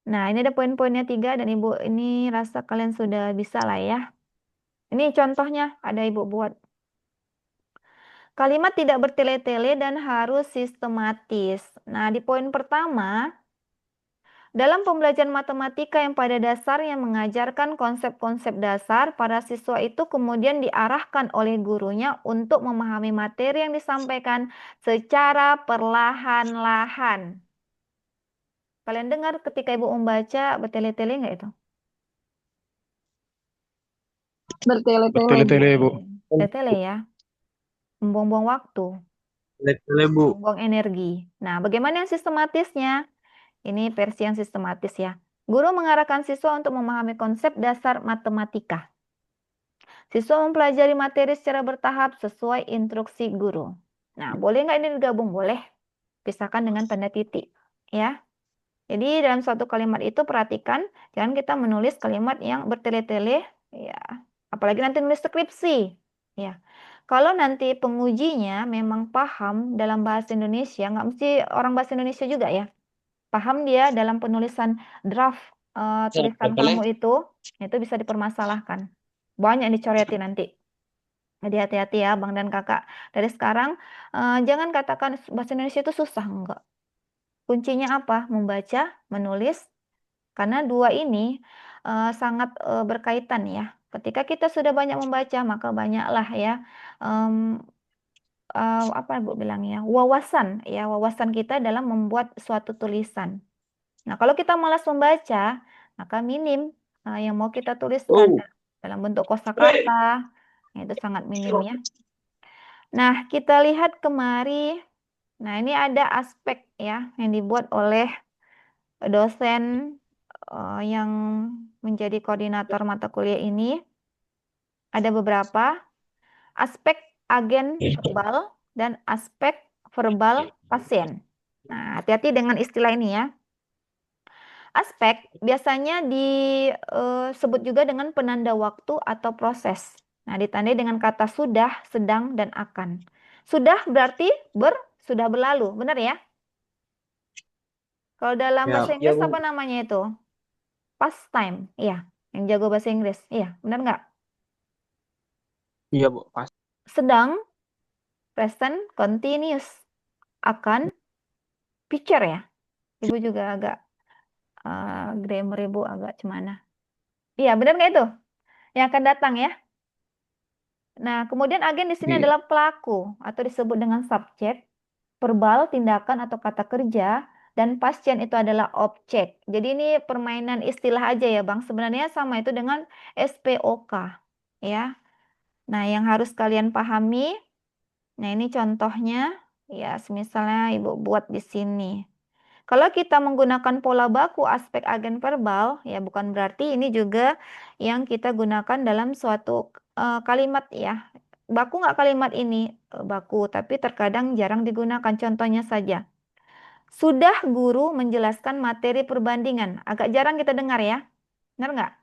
Speaker 1: Nah, ini ada poin-poinnya 3 dan Ibu ini rasa kalian sudah bisa lah ya. Ini contohnya ada Ibu buat. Kalimat tidak bertele-tele dan harus sistematis. Nah, di poin pertama, dalam pembelajaran matematika yang pada dasarnya mengajarkan konsep-konsep dasar, para siswa itu kemudian diarahkan oleh gurunya untuk memahami materi yang disampaikan secara perlahan-lahan. Kalian dengar ketika Ibu membaca bertele-tele nggak itu?
Speaker 6: Bertele-tele.
Speaker 5: Bertele-tele, Bu.
Speaker 1: Bertele ya, membuang-buang waktu,
Speaker 2: Bu.
Speaker 1: membuang energi. Nah, bagaimana yang sistematisnya? Ini versi yang sistematis ya. Guru mengarahkan siswa untuk memahami konsep dasar matematika. Siswa mempelajari materi secara bertahap sesuai instruksi guru. Nah, boleh nggak ini digabung? Boleh. Pisahkan dengan tanda titik. Ya. Jadi dalam suatu kalimat itu perhatikan, jangan kita menulis kalimat yang bertele-tele. Ya. Apalagi nanti nulis skripsi. Ya. Kalau nanti pengujinya memang paham dalam bahasa Indonesia, nggak mesti orang bahasa Indonesia juga ya. Paham dia dalam penulisan draft tulisan kamu itu bisa dipermasalahkan. Banyak dicoreti nanti. Jadi hati-hati ya Bang dan Kakak. Dari sekarang jangan katakan bahasa Indonesia itu susah, enggak. Kuncinya apa? Membaca, menulis. Karena dua ini sangat berkaitan ya. Ketika kita sudah banyak membaca, maka banyaklah ya apa Bu bilangnya? Wawasan kita dalam membuat suatu tulisan. Nah, kalau kita malas membaca, maka minim yang mau kita tuliskan dalam bentuk kosakata. Itu sangat minim ya. Nah, kita lihat kemari. Nah, ini ada aspek ya yang dibuat oleh dosen yang menjadi koordinator mata kuliah ini. Ada beberapa aspek agen verbal dan aspek verbal pasien. Nah, hati-hati dengan istilah ini ya. Aspek biasanya disebut juga dengan penanda waktu atau proses. Nah, ditandai dengan kata sudah, sedang, dan akan. Sudah berarti sudah berlalu, benar ya? Kalau dalam bahasa Inggris apa namanya itu? Past time, iya. Yang jago bahasa Inggris, iya, benar nggak?
Speaker 2: Iya, Bu. Pas.
Speaker 1: Sedang, present continuous. Akan, future ya. Ibu juga agak grammar Ibu agak cemana. Iya, benar nggak itu? Yang akan datang ya. Nah, kemudian agen di sini adalah pelaku atau disebut dengan subjek, verbal tindakan atau kata kerja, dan pasien itu adalah objek. Jadi ini permainan istilah aja ya, Bang. Sebenarnya sama itu dengan SPOK, ya. Nah, yang harus kalian pahami, nah ini contohnya, ya, misalnya Ibu buat di sini. Kalau kita menggunakan pola baku aspek agen verbal, ya bukan berarti ini juga yang kita gunakan dalam suatu kalimat ya. Baku nggak kalimat ini? Baku, tapi terkadang jarang digunakan. Contohnya saja. Sudah guru menjelaskan materi perbandingan. Agak jarang kita dengar ya. Benar nggak?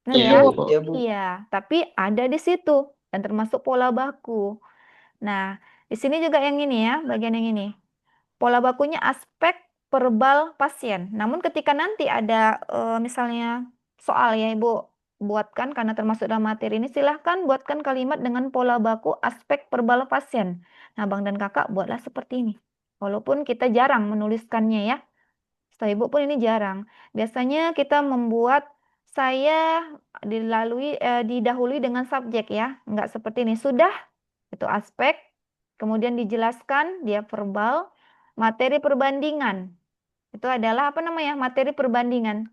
Speaker 1: Benar
Speaker 7: Iya,
Speaker 1: ya?
Speaker 7: Bu.
Speaker 1: Iya, tapi ada di situ dan termasuk pola baku. Nah, di sini juga yang ini ya, bagian yang ini. Pola bakunya aspek verbal pasien. Namun ketika nanti ada misalnya soal ya Ibu, buatkan karena termasuk dalam materi ini, silahkan buatkan kalimat dengan pola baku aspek verbal pasien. Nah, Abang dan Kakak buatlah seperti ini. Walaupun kita jarang menuliskannya ya. Setahu Ibu pun ini jarang. Biasanya kita membuat saya didahului dengan subjek ya. Enggak seperti ini. Sudah, itu aspek. Kemudian dijelaskan, dia verbal. Materi perbandingan. Itu adalah apa namanya? Materi perbandingan.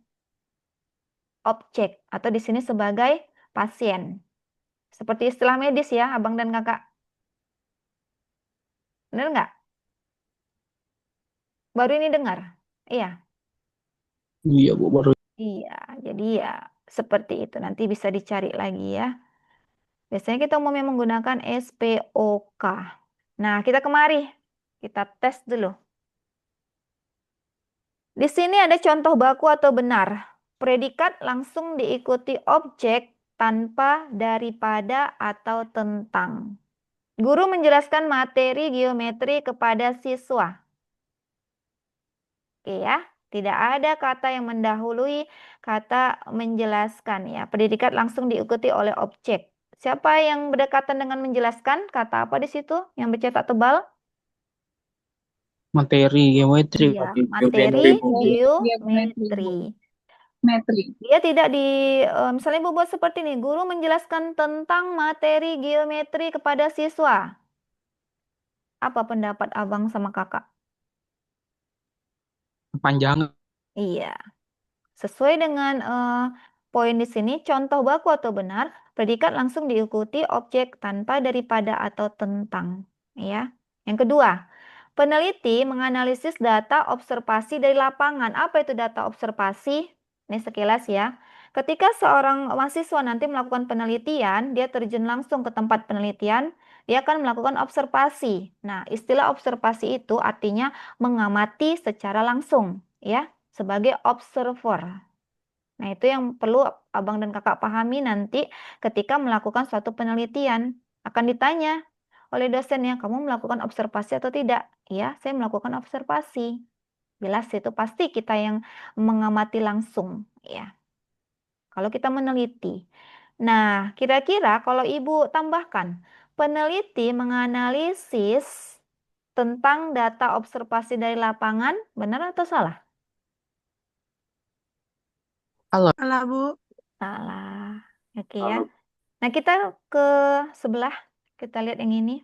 Speaker 1: Objek. Atau di sini sebagai pasien. Seperti istilah medis ya, Abang dan Kakak. Benar nggak? Baru ini dengar? Iya.
Speaker 2: Iya, Bu, baru.
Speaker 1: Iya, jadi ya seperti itu. Nanti bisa dicari lagi ya. Biasanya kita umumnya menggunakan SPOK. Nah, kita kemari. Kita tes dulu. Di sini ada contoh baku atau benar. Predikat langsung diikuti objek tanpa daripada atau tentang. Guru menjelaskan materi geometri kepada siswa. Oke ya, tidak ada kata yang mendahului kata menjelaskan ya. Predikat langsung diikuti oleh objek. Siapa yang berdekatan dengan menjelaskan? Kata apa di situ yang bercetak tebal?
Speaker 2: Materi, geometri.
Speaker 1: Iya, materi
Speaker 6: Geometri.
Speaker 1: geometri. Dia tidak misalnya Ibu buat seperti ini, guru menjelaskan tentang materi geometri kepada siswa. Apa pendapat Abang sama Kakak?
Speaker 2: Panjang.
Speaker 1: Iya. Sesuai dengan poin di sini, contoh baku atau benar, predikat langsung diikuti objek tanpa daripada atau tentang. Ya. Yang kedua, peneliti menganalisis data observasi dari lapangan. Apa itu data observasi? Ini sekilas ya. Ketika seorang mahasiswa nanti melakukan penelitian, dia terjun langsung ke tempat penelitian, dia akan melakukan observasi. Nah, istilah observasi itu artinya mengamati secara langsung, ya, sebagai observer. Nah, itu yang perlu Abang dan Kakak pahami nanti ketika melakukan suatu penelitian. Akan ditanya oleh dosennya, kamu melakukan observasi atau tidak? Ya, saya melakukan observasi. Jelas itu pasti kita yang mengamati langsung, ya. Kalau kita meneliti. Nah, kira-kira kalau Ibu tambahkan, peneliti menganalisis tentang data observasi dari lapangan, benar atau salah?
Speaker 3: Salah, Bu.
Speaker 1: Salah. Oke ya. Nah, kita ke sebelah. Kita lihat yang ini.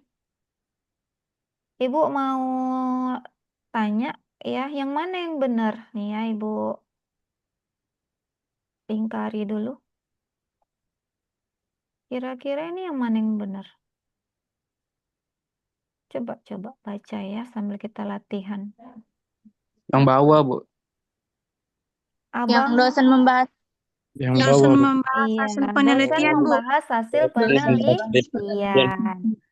Speaker 1: Ibu mau tanya ya, yang mana yang benar? Nih ya, Ibu lingkari dulu. Kira-kira ini yang mana yang benar? Coba baca ya sambil kita latihan.
Speaker 2: Yang bawah, Bu.
Speaker 6: Yang
Speaker 1: Abang,
Speaker 6: dosen membahas.
Speaker 5: Yang
Speaker 3: Dosen
Speaker 5: bawah, Bu.
Speaker 3: membahas
Speaker 1: iya,
Speaker 3: hasil
Speaker 1: dosen
Speaker 3: penelitian, Bu.
Speaker 1: membahas hasil penelitian.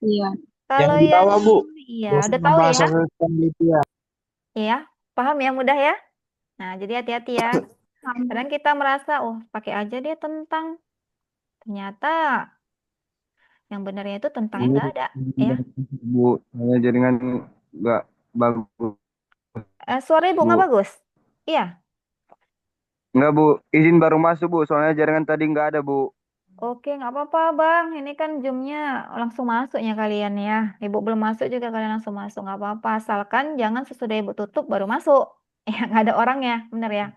Speaker 6: Iya.
Speaker 1: Kalau
Speaker 5: Yang di bawah, Bu.
Speaker 1: iya,
Speaker 5: Dosen
Speaker 1: udah tahu
Speaker 5: membahas
Speaker 1: ya?
Speaker 5: hasil penelitian.
Speaker 1: Iya, paham ya, mudah ya? Nah, jadi hati-hati ya. Kadang kita merasa, oh pakai aja dia tentang. Ternyata yang benarnya itu tentangnya nggak ada, ya.
Speaker 8: Bu, saya jaringan nggak bagus.
Speaker 1: Suara Ibu nggak
Speaker 8: Bu.
Speaker 1: bagus? Iya.
Speaker 8: Nggak, Bu. Izin baru masuk, Bu. Soalnya jaringan tadi nggak ada, Bu.
Speaker 1: Oke, nggak apa-apa, Bang. Ini kan Zoom-nya langsung masuknya kalian ya. Ibu belum masuk juga kalian langsung masuk. Nggak apa-apa. Asalkan jangan sesudah Ibu tutup baru masuk. Ya, nggak ada orangnya. Bener ya?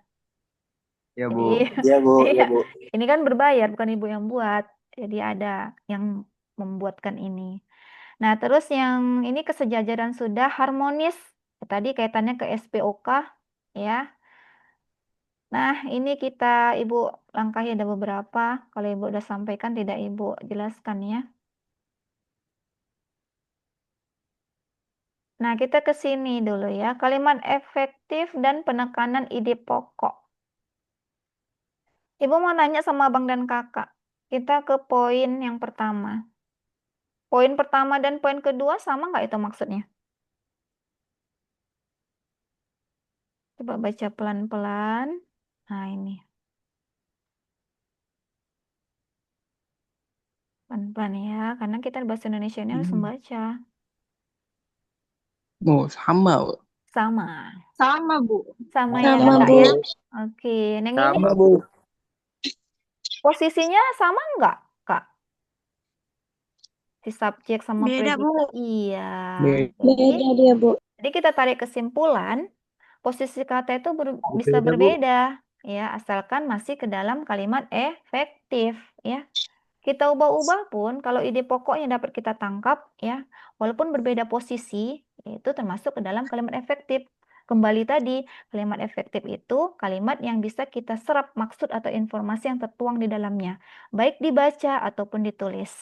Speaker 8: Ya,
Speaker 1: Jadi,
Speaker 8: Bu.
Speaker 7: Iya, Bu.
Speaker 1: iya.
Speaker 7: Iya, Bu.
Speaker 1: Ini kan berbayar, bukan Ibu yang buat. Jadi ada yang membuatkan ini. Nah, terus yang ini kesejajaran sudah harmonis. Tadi kaitannya ke SPOK, ya. Nah, ini Ibu langkahi ada beberapa. Kalau Ibu udah sampaikan, tidak Ibu jelaskan ya. Nah, kita ke sini dulu ya. Kalimat efektif dan penekanan ide pokok. Ibu mau nanya sama Abang dan Kakak. Kita ke poin yang pertama. Poin pertama dan poin kedua sama nggak itu maksudnya? Coba baca pelan-pelan. Nah, ini. Pelan-pelan ya, karena kita bahasa Indonesia ini harus membaca.
Speaker 2: Oh, sama, Bu.
Speaker 1: Sama.
Speaker 6: Sama, Bu.
Speaker 1: Sama ya
Speaker 4: Sama,
Speaker 1: Kakak
Speaker 4: Bu.
Speaker 1: ya. Oke, yang ini
Speaker 8: Sama, Bu.
Speaker 1: Posisinya sama nggak, Kak? Si subjek sama
Speaker 3: Beda, Bu.
Speaker 1: predikat. Iya.
Speaker 2: Beda.
Speaker 4: Beda dia, Bu.
Speaker 1: Jadi kita tarik kesimpulan, posisi kata itu bisa berbeda, ya, asalkan masih ke dalam kalimat efektif, ya. Kita ubah-ubah pun, kalau ide pokoknya dapat kita tangkap, ya, walaupun berbeda posisi, itu termasuk ke dalam kalimat efektif. Kembali tadi, kalimat efektif itu kalimat yang bisa kita serap maksud atau informasi yang tertuang di dalamnya, baik dibaca ataupun ditulis.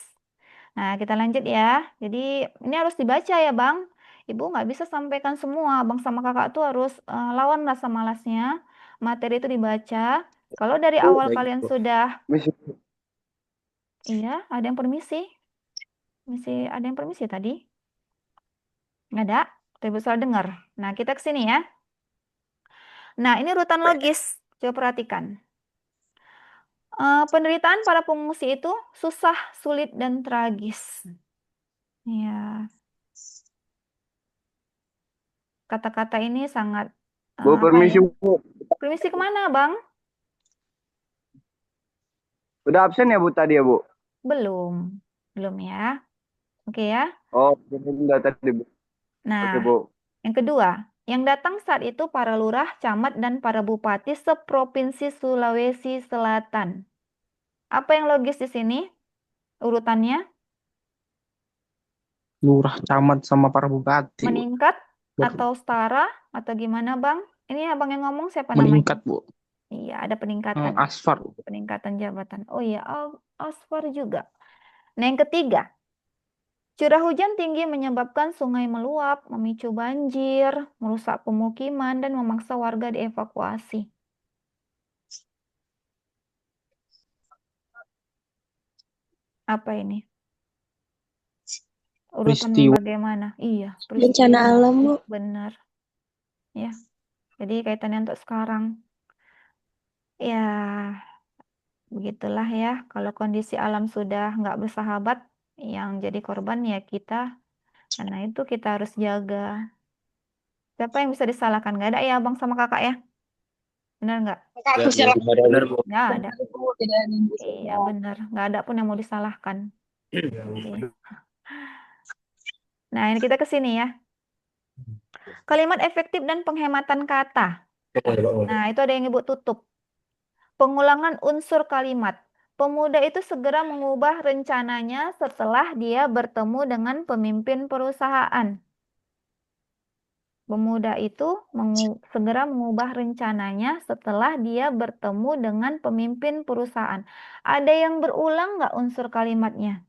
Speaker 1: Nah, kita lanjut ya. Jadi, ini harus dibaca ya, Bang. Ibu nggak bisa sampaikan semua. Bang sama kakak tuh harus lawan rasa malasnya. Materi itu dibaca. Kalau dari
Speaker 2: Bu,
Speaker 1: awal
Speaker 2: baik,
Speaker 1: kalian
Speaker 2: Bu.
Speaker 1: sudah,
Speaker 8: Misi.
Speaker 1: iya, ada yang permisi. Ada yang permisi tadi? Nggak ada? Ibu salah dengar. Nah, kita ke sini ya. Nah, ini urutan logis. Coba perhatikan. Penderitaan para pengungsi itu susah, sulit, dan tragis. Ya, kata-kata ini sangat
Speaker 8: Bu,
Speaker 1: apa
Speaker 8: permisi,
Speaker 1: ya?
Speaker 8: Bu.
Speaker 1: Permisi kemana, Bang?
Speaker 8: Udah absen ya, Bu, tadi ya, Bu?
Speaker 1: Belum. Belum ya. Oke ya.
Speaker 8: Oh, enggak tadi, Bu. Oke,
Speaker 1: Nah,
Speaker 8: Bu.
Speaker 1: yang kedua, yang datang saat itu para lurah, camat, dan para bupati seprovinsi Sulawesi Selatan. Apa yang logis di sini? Urutannya
Speaker 2: Lurah, camat, sama para bupati, Bu.
Speaker 1: meningkat atau setara atau gimana, Bang? Ini abang yang ngomong siapa
Speaker 2: Meningkat,
Speaker 1: namanya?
Speaker 2: Bu.
Speaker 1: Iya, ada peningkatan.
Speaker 2: Asfar.
Speaker 1: Peningkatan jabatan. Oh iya, Asfar juga. Nah, yang ketiga, curah hujan tinggi menyebabkan sungai meluap, memicu banjir, merusak pemukiman, dan memaksa warga dievakuasi. Apa ini? Urutan
Speaker 2: Peristiwa.
Speaker 1: bagaimana? Iya,
Speaker 4: Bencana
Speaker 1: peristiwa.
Speaker 4: alam, Bu.
Speaker 1: Benar. Ya, jadi kaitannya untuk sekarang. Ya, begitulah ya. Kalau kondisi alam sudah nggak bersahabat, yang jadi korban ya kita. Karena itu kita harus jaga. Siapa yang bisa disalahkan? Nggak ada ya, abang sama kakak ya? Benar nggak?
Speaker 2: Benar, Bu.
Speaker 1: Nggak ada.
Speaker 6: Tidak ada yang bisa.
Speaker 1: Iya, benar. Nggak ada pun yang mau disalahkan. Oke. Nah, ini kita ke sini ya. Kalimat efektif dan penghematan kata. Nah, itu ada yang ibu tutup. Pengulangan unsur kalimat. Pemuda itu segera mengubah rencananya setelah dia bertemu dengan pemimpin perusahaan. Pemuda itu segera mengubah rencananya setelah dia bertemu dengan pemimpin perusahaan. Ada yang berulang nggak unsur kalimatnya?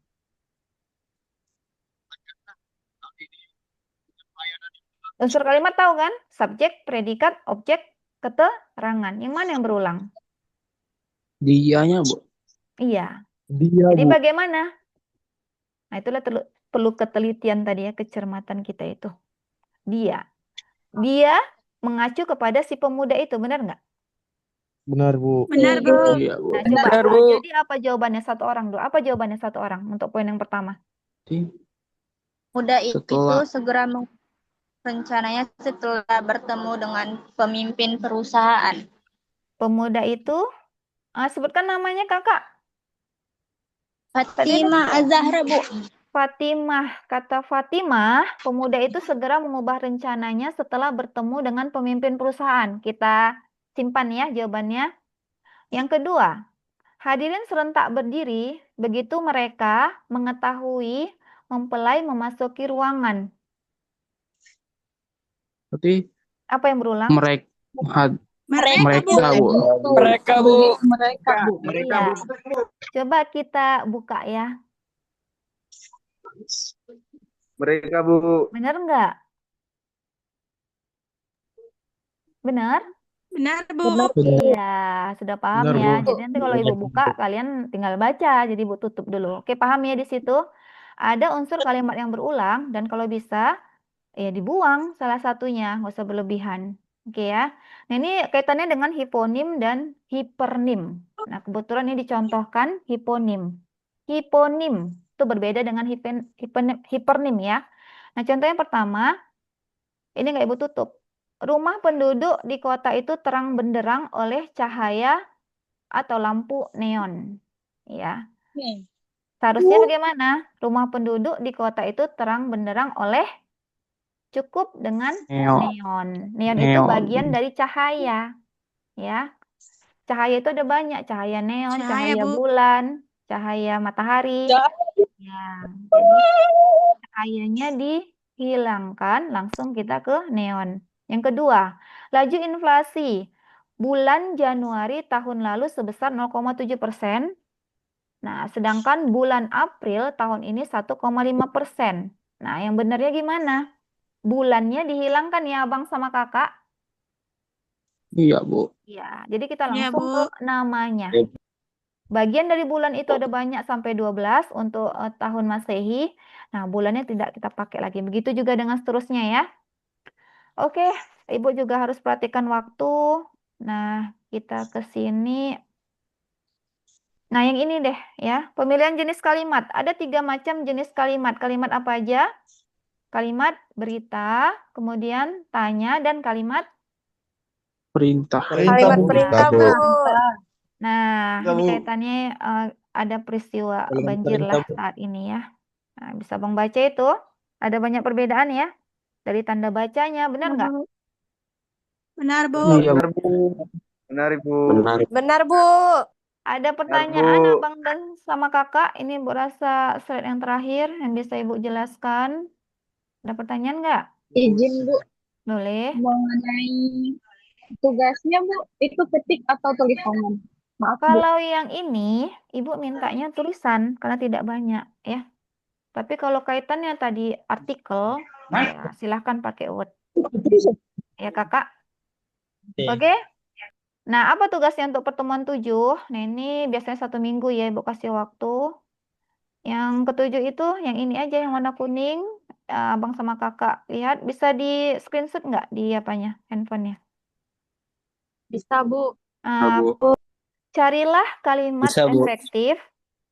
Speaker 1: Unsur kalimat tahu kan? Subjek, predikat, objek, keterangan. Yang mana yang berulang?
Speaker 2: Dianya, Bu.
Speaker 1: Iya.
Speaker 8: Dia,
Speaker 1: Jadi
Speaker 8: Bu.
Speaker 1: bagaimana? Nah, itulah perlu ketelitian tadi ya, kecermatan kita itu. Dia mengacu kepada si pemuda itu, benar nggak?
Speaker 8: Benar, Bu.
Speaker 3: Benar, Bu.
Speaker 2: Iya, Bu.
Speaker 1: Nah, coba.
Speaker 2: Benar, Bu.
Speaker 1: Jadi apa jawabannya satu orang dulu? Apa jawabannya satu orang untuk poin yang pertama?
Speaker 6: Pemuda itu
Speaker 2: Setelah
Speaker 6: segera rencananya setelah bertemu dengan pemimpin perusahaan.
Speaker 1: Pemuda itu, sebutkan namanya kakak.
Speaker 6: Fatimah Az-Zahra, Bu.
Speaker 1: Fatimah. Kata Fatimah, pemuda itu segera mengubah rencananya setelah bertemu dengan pemimpin perusahaan. Kita simpan ya jawabannya. Yang kedua, hadirin serentak berdiri begitu mereka mengetahui mempelai memasuki ruangan.
Speaker 2: berarti
Speaker 1: Apa yang berulang?
Speaker 2: mereka,
Speaker 3: Mereka, Bu.
Speaker 2: Bu. Mereka, Bu.
Speaker 6: Mereka, Bu.
Speaker 1: Iya. Coba kita buka ya.
Speaker 8: Mereka, Bu.
Speaker 1: Benar nggak? Benar?
Speaker 3: Benar, Bu.
Speaker 1: Iya, sudah paham
Speaker 2: Benar,
Speaker 1: ya.
Speaker 2: Bu.
Speaker 1: Jadi nanti kalau ibu buka, kalian tinggal baca. Jadi ibu tutup dulu. Oke, paham ya di situ? Ada unsur kalimat yang berulang dan kalau bisa ya dibuang salah satunya, nggak usah berlebihan. Oke ya. Nah ini kaitannya dengan hiponim dan hipernim. Nah kebetulan ini dicontohkan hiponim. Hiponim itu berbeda dengan hipernim ya. Nah contoh yang pertama, ini nggak ibu tutup. Rumah penduduk di kota itu terang benderang oleh cahaya atau lampu neon. Ya. Seharusnya bagaimana? Rumah penduduk di kota itu terang benderang oleh cukup dengan neon. Neon itu bagian dari cahaya. Ya. Cahaya itu ada banyak, cahaya neon,
Speaker 3: Cahaya,
Speaker 1: cahaya
Speaker 3: Bu.
Speaker 1: bulan, cahaya matahari. Ya, jadi cahayanya dihilangkan, langsung kita ke neon. Yang kedua, laju inflasi bulan Januari tahun lalu sebesar 0,7%. Nah, sedangkan bulan April tahun ini 1,5%. Nah, yang benarnya gimana? Bulannya dihilangkan ya, Abang sama Kakak?
Speaker 2: Iya, Bu.
Speaker 1: Ya, jadi kita
Speaker 3: Iya,
Speaker 1: langsung ke
Speaker 3: Bu.
Speaker 1: namanya. Bagian dari bulan itu ada banyak sampai 12 untuk tahun Masehi. Nah, bulannya tidak kita pakai lagi. Begitu juga dengan seterusnya ya. Oke, Ibu juga harus perhatikan waktu. Nah, kita ke sini. Nah, yang ini deh ya. Pemilihan jenis kalimat. Ada 3 macam jenis kalimat. Kalimat apa aja? Kalimat berita, kemudian tanya, dan kalimat
Speaker 2: Perintah.
Speaker 5: Perintah, Bu.
Speaker 9: Perintah, Bu.
Speaker 1: Nah,
Speaker 5: Perintah,
Speaker 1: ini
Speaker 5: Bu.
Speaker 1: kaitannya ada peristiwa
Speaker 5: Kalimat
Speaker 1: banjir
Speaker 5: perintah,
Speaker 1: lah
Speaker 5: Bu.
Speaker 1: saat ini ya. Nah, bisa Bang baca itu. Ada banyak perbedaan ya. Dari tanda bacanya, benar nggak?
Speaker 3: Benar, Bu.
Speaker 2: Iya,
Speaker 8: Benar, Bu. Benar, Ibu.
Speaker 9: Benar, Bu.
Speaker 1: Ada
Speaker 8: Benar,
Speaker 1: pertanyaan
Speaker 8: Bu.
Speaker 1: Abang dan sama Kakak. Ini Bu rasa slide yang terakhir yang bisa Ibu jelaskan. Ada pertanyaan nggak?
Speaker 6: Izin Bu,
Speaker 1: Boleh.
Speaker 6: mengenai tugasnya Bu, itu ketik atau tulis tangan? Maaf Bu.
Speaker 1: Kalau yang ini, Ibu mintanya tulisan karena tidak banyak ya. Tapi kalau kaitannya tadi artikel, ya silahkan pakai Word. Ya Kakak. Oke? Nah, apa tugasnya untuk pertemuan 7? Nah, ini biasanya 1 minggu ya, Ibu kasih waktu. Yang ketujuh itu, yang ini aja, yang warna kuning. Abang sama Kakak lihat, bisa di screenshot nggak di apanya, handphonenya?
Speaker 6: Bisa Bu.
Speaker 1: Carilah kalimat
Speaker 2: Bisa, Bu.
Speaker 1: efektif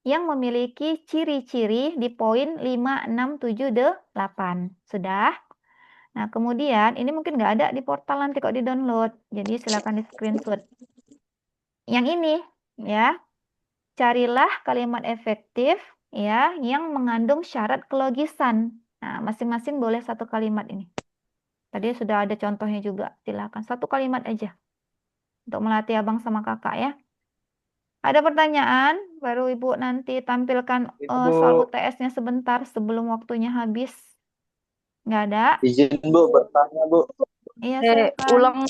Speaker 1: yang memiliki ciri-ciri di poin 5, 6, 7, 8. Sudah? Nah, kemudian ini mungkin nggak ada di portal nanti kok di-download. Jadi silakan di screenshot. Yang ini ya, carilah kalimat efektif ya yang mengandung syarat kelogisan. Nah, masing-masing boleh 1 kalimat ini. Tadi sudah ada contohnya juga. Silakan 1 kalimat aja untuk melatih Abang sama Kakak ya. Ada pertanyaan? Baru Ibu nanti tampilkan
Speaker 8: Itu, Bu.
Speaker 1: soal UTS-nya sebentar sebelum waktunya habis. Nggak ada?
Speaker 5: Izin, Bu, bertanya, Bu.
Speaker 1: Iya, silakan.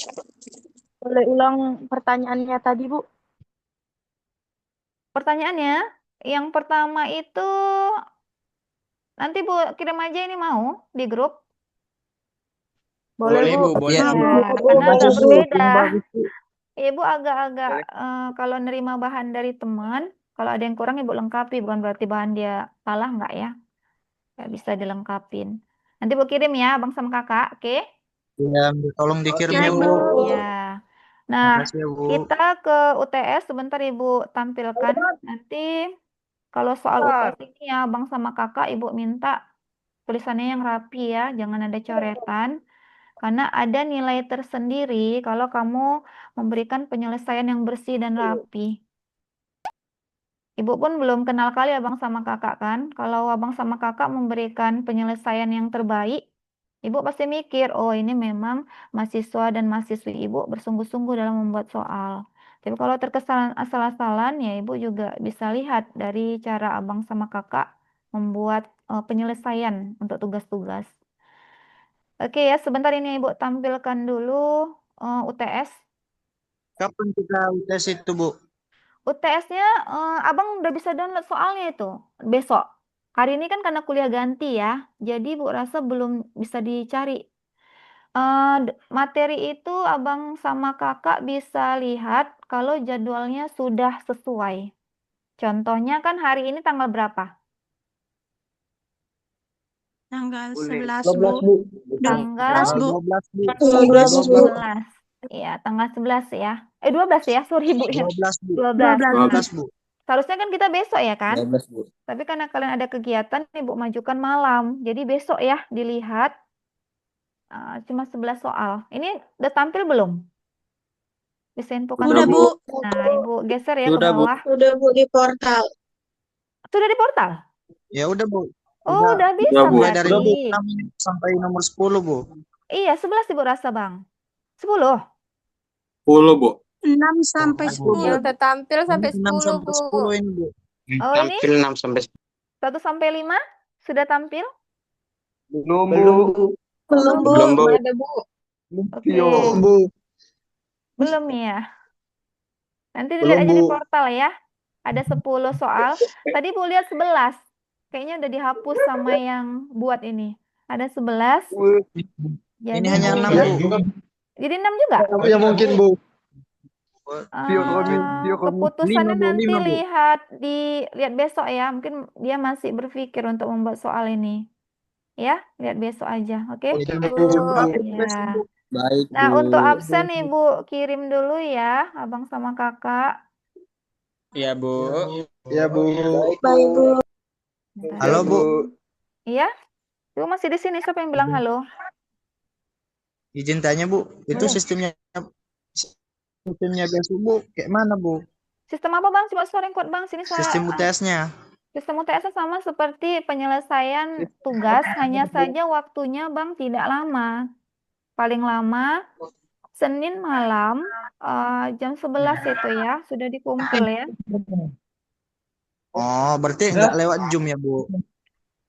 Speaker 6: Boleh ulang pertanyaannya tadi Bu?
Speaker 1: Pertanyaannya, yang pertama itu nanti Bu kirim aja ini mau di grup.
Speaker 6: Boleh Bu.
Speaker 5: Boleh,
Speaker 1: Ya,
Speaker 5: Bu.
Speaker 1: karena agak berbeda.
Speaker 6: Bagus, Bu.
Speaker 1: Ibu agak-agak
Speaker 8: Boleh.
Speaker 1: kalau nerima bahan dari teman, kalau ada yang kurang Ibu lengkapi, bukan berarti bahan dia salah nggak ya? Nggak bisa dilengkapin. Nanti Bu kirim ya, Abang sama Kakak, oke?
Speaker 5: Ya, tolong dikirim
Speaker 3: Oke,
Speaker 5: ya, Bu.
Speaker 3: Bu.
Speaker 1: Ya. Nah,
Speaker 5: Makasih ya, Bu.
Speaker 1: kita ke UTS sebentar Ibu tampilkan. Nanti kalau soal UTS ini ya, Abang sama Kakak Ibu minta tulisannya yang rapi ya, jangan ada coretan. Karena ada nilai tersendiri kalau kamu memberikan penyelesaian yang bersih dan rapi. Ibu pun belum kenal kali Abang sama Kakak kan. Kalau Abang sama Kakak memberikan penyelesaian yang terbaik, Ibu pasti mikir, oh ini memang mahasiswa dan mahasiswi Ibu bersungguh-sungguh dalam membuat soal. Tapi kalau terkesan asal-asalan, ya Ibu juga bisa lihat dari cara Abang sama Kakak membuat penyelesaian untuk tugas-tugas. Oke ya, sebentar ini Ibu tampilkan dulu UTS.
Speaker 5: Kapan kita tes itu, Bu?
Speaker 1: UTS-nya Abang udah bisa download soalnya itu besok. Hari ini kan karena kuliah ganti ya, jadi Bu rasa belum bisa dicari. Materi itu Abang sama Kakak bisa lihat kalau jadwalnya sudah sesuai. Contohnya kan hari ini tanggal berapa?
Speaker 3: Tanggal
Speaker 8: Boleh.
Speaker 3: 11, Bu.
Speaker 1: Tanggal
Speaker 5: 12, Bu.
Speaker 3: 12, Bu.
Speaker 1: 12. Iya, tanggal 11 ya. 12 ya, sorry Bu ya.
Speaker 5: 12, Bu.
Speaker 1: 12.
Speaker 3: 12.
Speaker 5: Bu.
Speaker 1: Seharusnya kan kita besok ya kan?
Speaker 5: 12, Bu.
Speaker 1: Tapi karena kalian ada kegiatan, Ibu majukan malam. Jadi besok ya dilihat cuma 11 soal. Ini udah tampil belum? Bisa infokan
Speaker 3: Udah,
Speaker 1: tadi.
Speaker 3: Bu.
Speaker 1: Nah, Ibu geser ya ke
Speaker 5: Sudah, Bu.
Speaker 1: bawah.
Speaker 4: Udah Bu di portal.
Speaker 1: Sudah di portal?
Speaker 5: Ya udah, Bu.
Speaker 1: Oh, udah bisa
Speaker 5: Udah, Bu. Mulai dari
Speaker 1: berarti.
Speaker 5: 6 sampai nomor 10, Bu.
Speaker 1: Iya, 11 Ibu rasa, Bang. 10.
Speaker 5: 10, Bu.
Speaker 3: 6 sampai
Speaker 5: Oh, Bu.
Speaker 3: 10.
Speaker 6: Yang tertampil sampai
Speaker 5: 6
Speaker 6: 10,
Speaker 5: sampai
Speaker 6: Bu.
Speaker 5: 10 ini, Bu.
Speaker 1: Oh, ini
Speaker 7: Tampil 6 sampai
Speaker 1: 1 sampai 5 sudah tampil?
Speaker 8: Belum, Bu.
Speaker 4: Belum Bu.
Speaker 7: belum, Bu.
Speaker 6: Belum ada, Bu.
Speaker 1: Oke.
Speaker 8: Vio.
Speaker 5: Bu.
Speaker 1: Belum ya. Nanti
Speaker 5: Belum,
Speaker 1: dilihat aja di
Speaker 5: Bu.
Speaker 1: portal ya. Ada 10 soal. Tadi Bu lihat 11. Kayaknya udah dihapus sama yang buat ini. Ada 11.
Speaker 5: Ini
Speaker 1: Jadi
Speaker 5: hanya
Speaker 1: Bu
Speaker 5: 6,
Speaker 1: ya.
Speaker 5: Bu.
Speaker 1: Jadi 6 juga?
Speaker 5: Ya mungkin, Bu.
Speaker 1: Keputusannya
Speaker 5: 5, Bu.
Speaker 1: nanti
Speaker 5: 5, Bu.
Speaker 1: lihat besok ya. Mungkin dia masih berpikir untuk membuat soal ini. Ya, lihat besok aja. Oke?
Speaker 5: Oke, Bu.
Speaker 1: Ya.
Speaker 5: Baik,
Speaker 1: Nah,
Speaker 5: Bu.
Speaker 1: untuk absen Ibu kirim dulu ya, Abang sama Kakak.
Speaker 5: Ya, Bu. Ya, Bu.
Speaker 4: Baik Bu.
Speaker 1: Bentar.
Speaker 5: Halo, Bu.
Speaker 1: Iya? Ibu masih di sini. Siapa yang bilang halo?
Speaker 5: Izin tanya, Bu. Itu sistemnya besok, Bu. Kayak mana, Bu?
Speaker 1: Sistem apa Bang? Coba suara yang kuat Bang. Sini suara.
Speaker 5: Sistem UTS-nya.
Speaker 1: Sistem UTS sama seperti penyelesaian tugas, hanya saja waktunya Bang tidak lama. Paling lama Senin malam jam 11 itu ya, sudah dikumpul ya.
Speaker 5: Oh, berarti nggak lewat Zoom ya, Bu?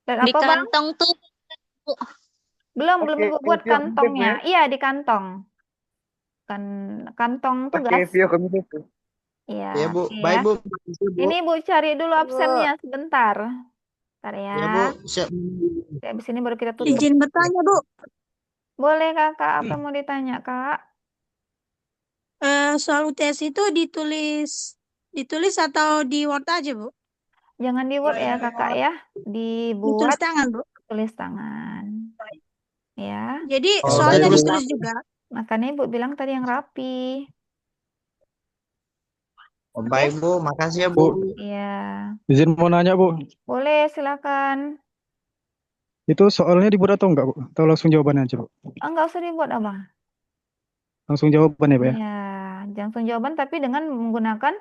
Speaker 1: Dan
Speaker 9: Di
Speaker 1: apa Bang?
Speaker 9: kantong tuh.
Speaker 1: Belum
Speaker 8: Oke,
Speaker 1: Ibu buat
Speaker 8: Vio,
Speaker 1: kantongnya. Iya, di kantong. Kantong
Speaker 8: Oke,
Speaker 1: tugas.
Speaker 8: Vio kami itu.
Speaker 1: Iya,
Speaker 5: Ya, Bu.
Speaker 1: oke
Speaker 5: Baik,
Speaker 1: ya.
Speaker 5: Bu. Makasih, Bu.
Speaker 1: Ini Ibu cari dulu absennya sebentar. Bentar ya.
Speaker 5: Ya, Bu. Siap.
Speaker 1: Habis ini baru kita tutup.
Speaker 3: Izin bertanya, Bu.
Speaker 1: Boleh Kakak, apa yang mau ditanya Kak?
Speaker 3: Soal UTS itu ditulis atau di Word aja, Bu?
Speaker 1: Jangan di Word ya Kakak ya.
Speaker 3: Ditulis
Speaker 1: Dibuat
Speaker 3: tangan, Bu.
Speaker 1: tulis tangan. Ya.
Speaker 3: Jadi
Speaker 5: Oh,
Speaker 3: soalnya
Speaker 5: tulis
Speaker 3: ditulis juga.
Speaker 1: Makanya Ibu bilang tadi yang rapi.
Speaker 5: Oh, baik, Bu. Makasih ya, Bu.
Speaker 1: Iya.
Speaker 10: Izin mau nanya, Bu.
Speaker 1: Boleh, silakan.
Speaker 10: Itu soalnya dibuat atau enggak, Bu? Atau langsung jawabannya aja, Bu?
Speaker 1: Enggak usah dibuat, Abang.
Speaker 10: Langsung jawaban ya, Pak ya?
Speaker 1: Iya, langsung jawaban tapi dengan menggunakan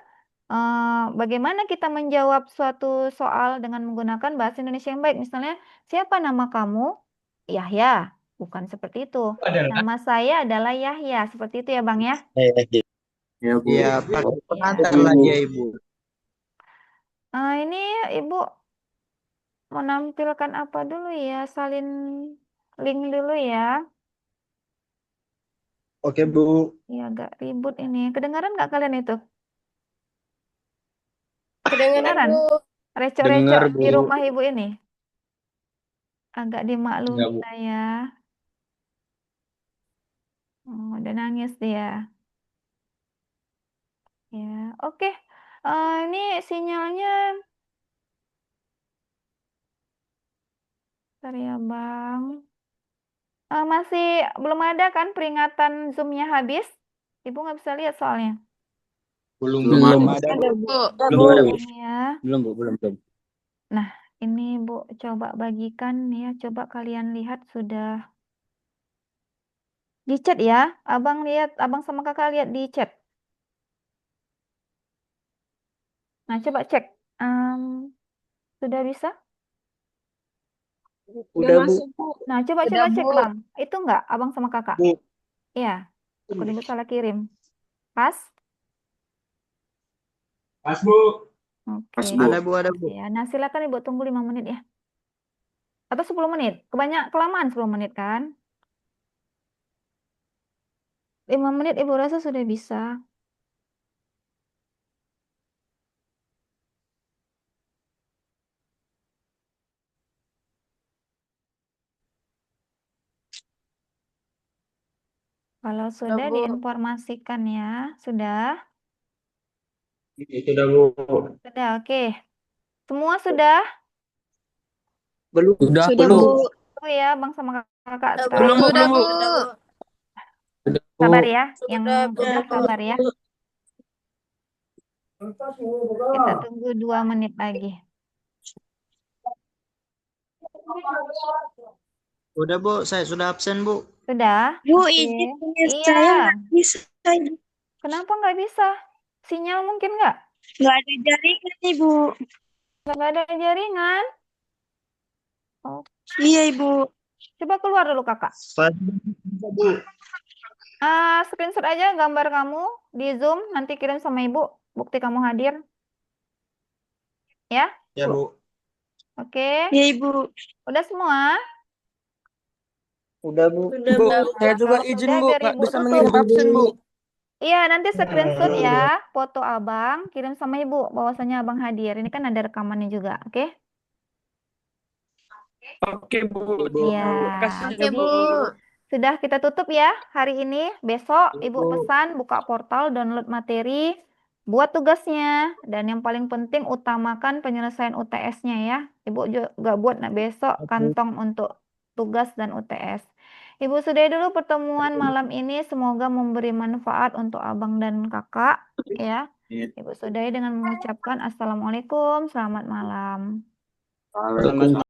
Speaker 1: bagaimana kita menjawab suatu soal dengan menggunakan bahasa Indonesia yang baik. Misalnya, siapa nama kamu? Yahya. Bukan seperti itu. Nama saya adalah Yahya. Seperti itu ya, Bang ya?
Speaker 5: Ya, pakai pengantar lah ya, Ibu.
Speaker 1: Ini Ibu menampilkan apa dulu ya? Salin link dulu ya.
Speaker 5: Oke, Bu.
Speaker 1: Ya, agak ribut ini. Kedengaran nggak kalian itu?
Speaker 6: Kedengeran, Bu.
Speaker 1: Recok-recok
Speaker 5: Bu.
Speaker 1: di rumah Ibu ini? Agak dimaklumi
Speaker 5: Enggak, Bu.
Speaker 1: saya. Oh, udah nangis dia. Ya, oke. Ini sinyalnya. Bentar ya, Bang. Masih belum ada kan peringatan Zoom-nya habis? Ibu nggak bisa lihat soalnya.
Speaker 5: Belum ada,
Speaker 6: Ada, Bu.
Speaker 1: Belum ya.
Speaker 5: belum.
Speaker 1: Nah, ini Bu coba bagikan ya. Coba kalian lihat sudah di chat ya. Abang sama Kakak lihat di chat. Nah, coba cek. Sudah bisa?
Speaker 6: Udah masuk, Bu.
Speaker 1: Nah, coba
Speaker 6: Udah,
Speaker 1: cek,
Speaker 6: Bu.
Speaker 1: Bang. Itu enggak Abang sama Kakak?
Speaker 5: Bu.
Speaker 1: Iya. Aku Ibu salah kirim. Pas?
Speaker 5: Pas, Bu.
Speaker 1: Oke.
Speaker 5: Ada, Bu.
Speaker 1: Ya, nah silakan Ibu tunggu 5 menit ya. Atau 10 menit. Kelamaan 10 menit kan? 5 menit Ibu rasa sudah bisa. Kalau sudah
Speaker 6: Bu.
Speaker 1: diinformasikan ya. Sudah?
Speaker 5: Sudah, Bu.
Speaker 1: Sudah, oke. Semua sudah?
Speaker 5: Belum.
Speaker 4: Sudah
Speaker 5: belum.
Speaker 4: Bu.
Speaker 1: Oh ya, Bang sama Kakak.
Speaker 5: Belum, Bu.
Speaker 6: Udah, Bu.
Speaker 1: Sabar ya. Yang udah sabar ya. Kita tunggu 2 menit lagi.
Speaker 5: Udah, Bu. Saya sudah absen, Bu.
Speaker 1: Sudah?
Speaker 4: Bu,
Speaker 1: Oke.
Speaker 4: izin punya
Speaker 1: Iya.
Speaker 4: saya nggak bisa.
Speaker 1: Kenapa nggak bisa? Sinyal mungkin nggak?
Speaker 3: Nggak ada jaringan, Ibu.
Speaker 1: Nggak ada jaringan? Oh,
Speaker 3: Iya, Ibu.
Speaker 1: coba keluar dulu kakak.
Speaker 5: Saya bisa, Bu.
Speaker 1: Screenshot aja gambar kamu di Zoom, nanti kirim sama ibu, bukti kamu hadir. Ya,
Speaker 5: Ya, Bu.
Speaker 1: oke.
Speaker 3: Iya, Ibu.
Speaker 1: Udah semua?
Speaker 5: Udah, Bu.
Speaker 3: Udah,
Speaker 9: Bu,
Speaker 3: Bu.
Speaker 9: saya juga
Speaker 1: Kalau
Speaker 9: izin,
Speaker 1: sudah,
Speaker 9: Bu.
Speaker 1: biar
Speaker 9: Nggak
Speaker 1: ibu
Speaker 9: bisa
Speaker 1: tutup.
Speaker 9: mengirim absen, Bu.
Speaker 1: Iya, nanti screenshot ya, foto abang, kirim sama ibu, bahwasanya abang hadir. Ini kan ada rekamannya juga, oke?
Speaker 9: Oke, Bu.
Speaker 1: Iya.
Speaker 9: Makasih
Speaker 3: Oke,
Speaker 9: ya, Bu.
Speaker 3: Bu.
Speaker 1: Sudah kita tutup ya hari ini. Besok ibu
Speaker 5: Bu.
Speaker 1: pesan buka portal, download materi, buat tugasnya. Dan yang paling penting utamakan penyelesaian UTS-nya ya. Ibu juga buat besok kantong untuk tugas dan UTS. Ibu sudahi dulu pertemuan malam ini. Semoga memberi manfaat untuk abang dan kakak ya. Ibu sudahi dengan mengucapkan Assalamualaikum, selamat malam.
Speaker 5: Waalaikumsalam.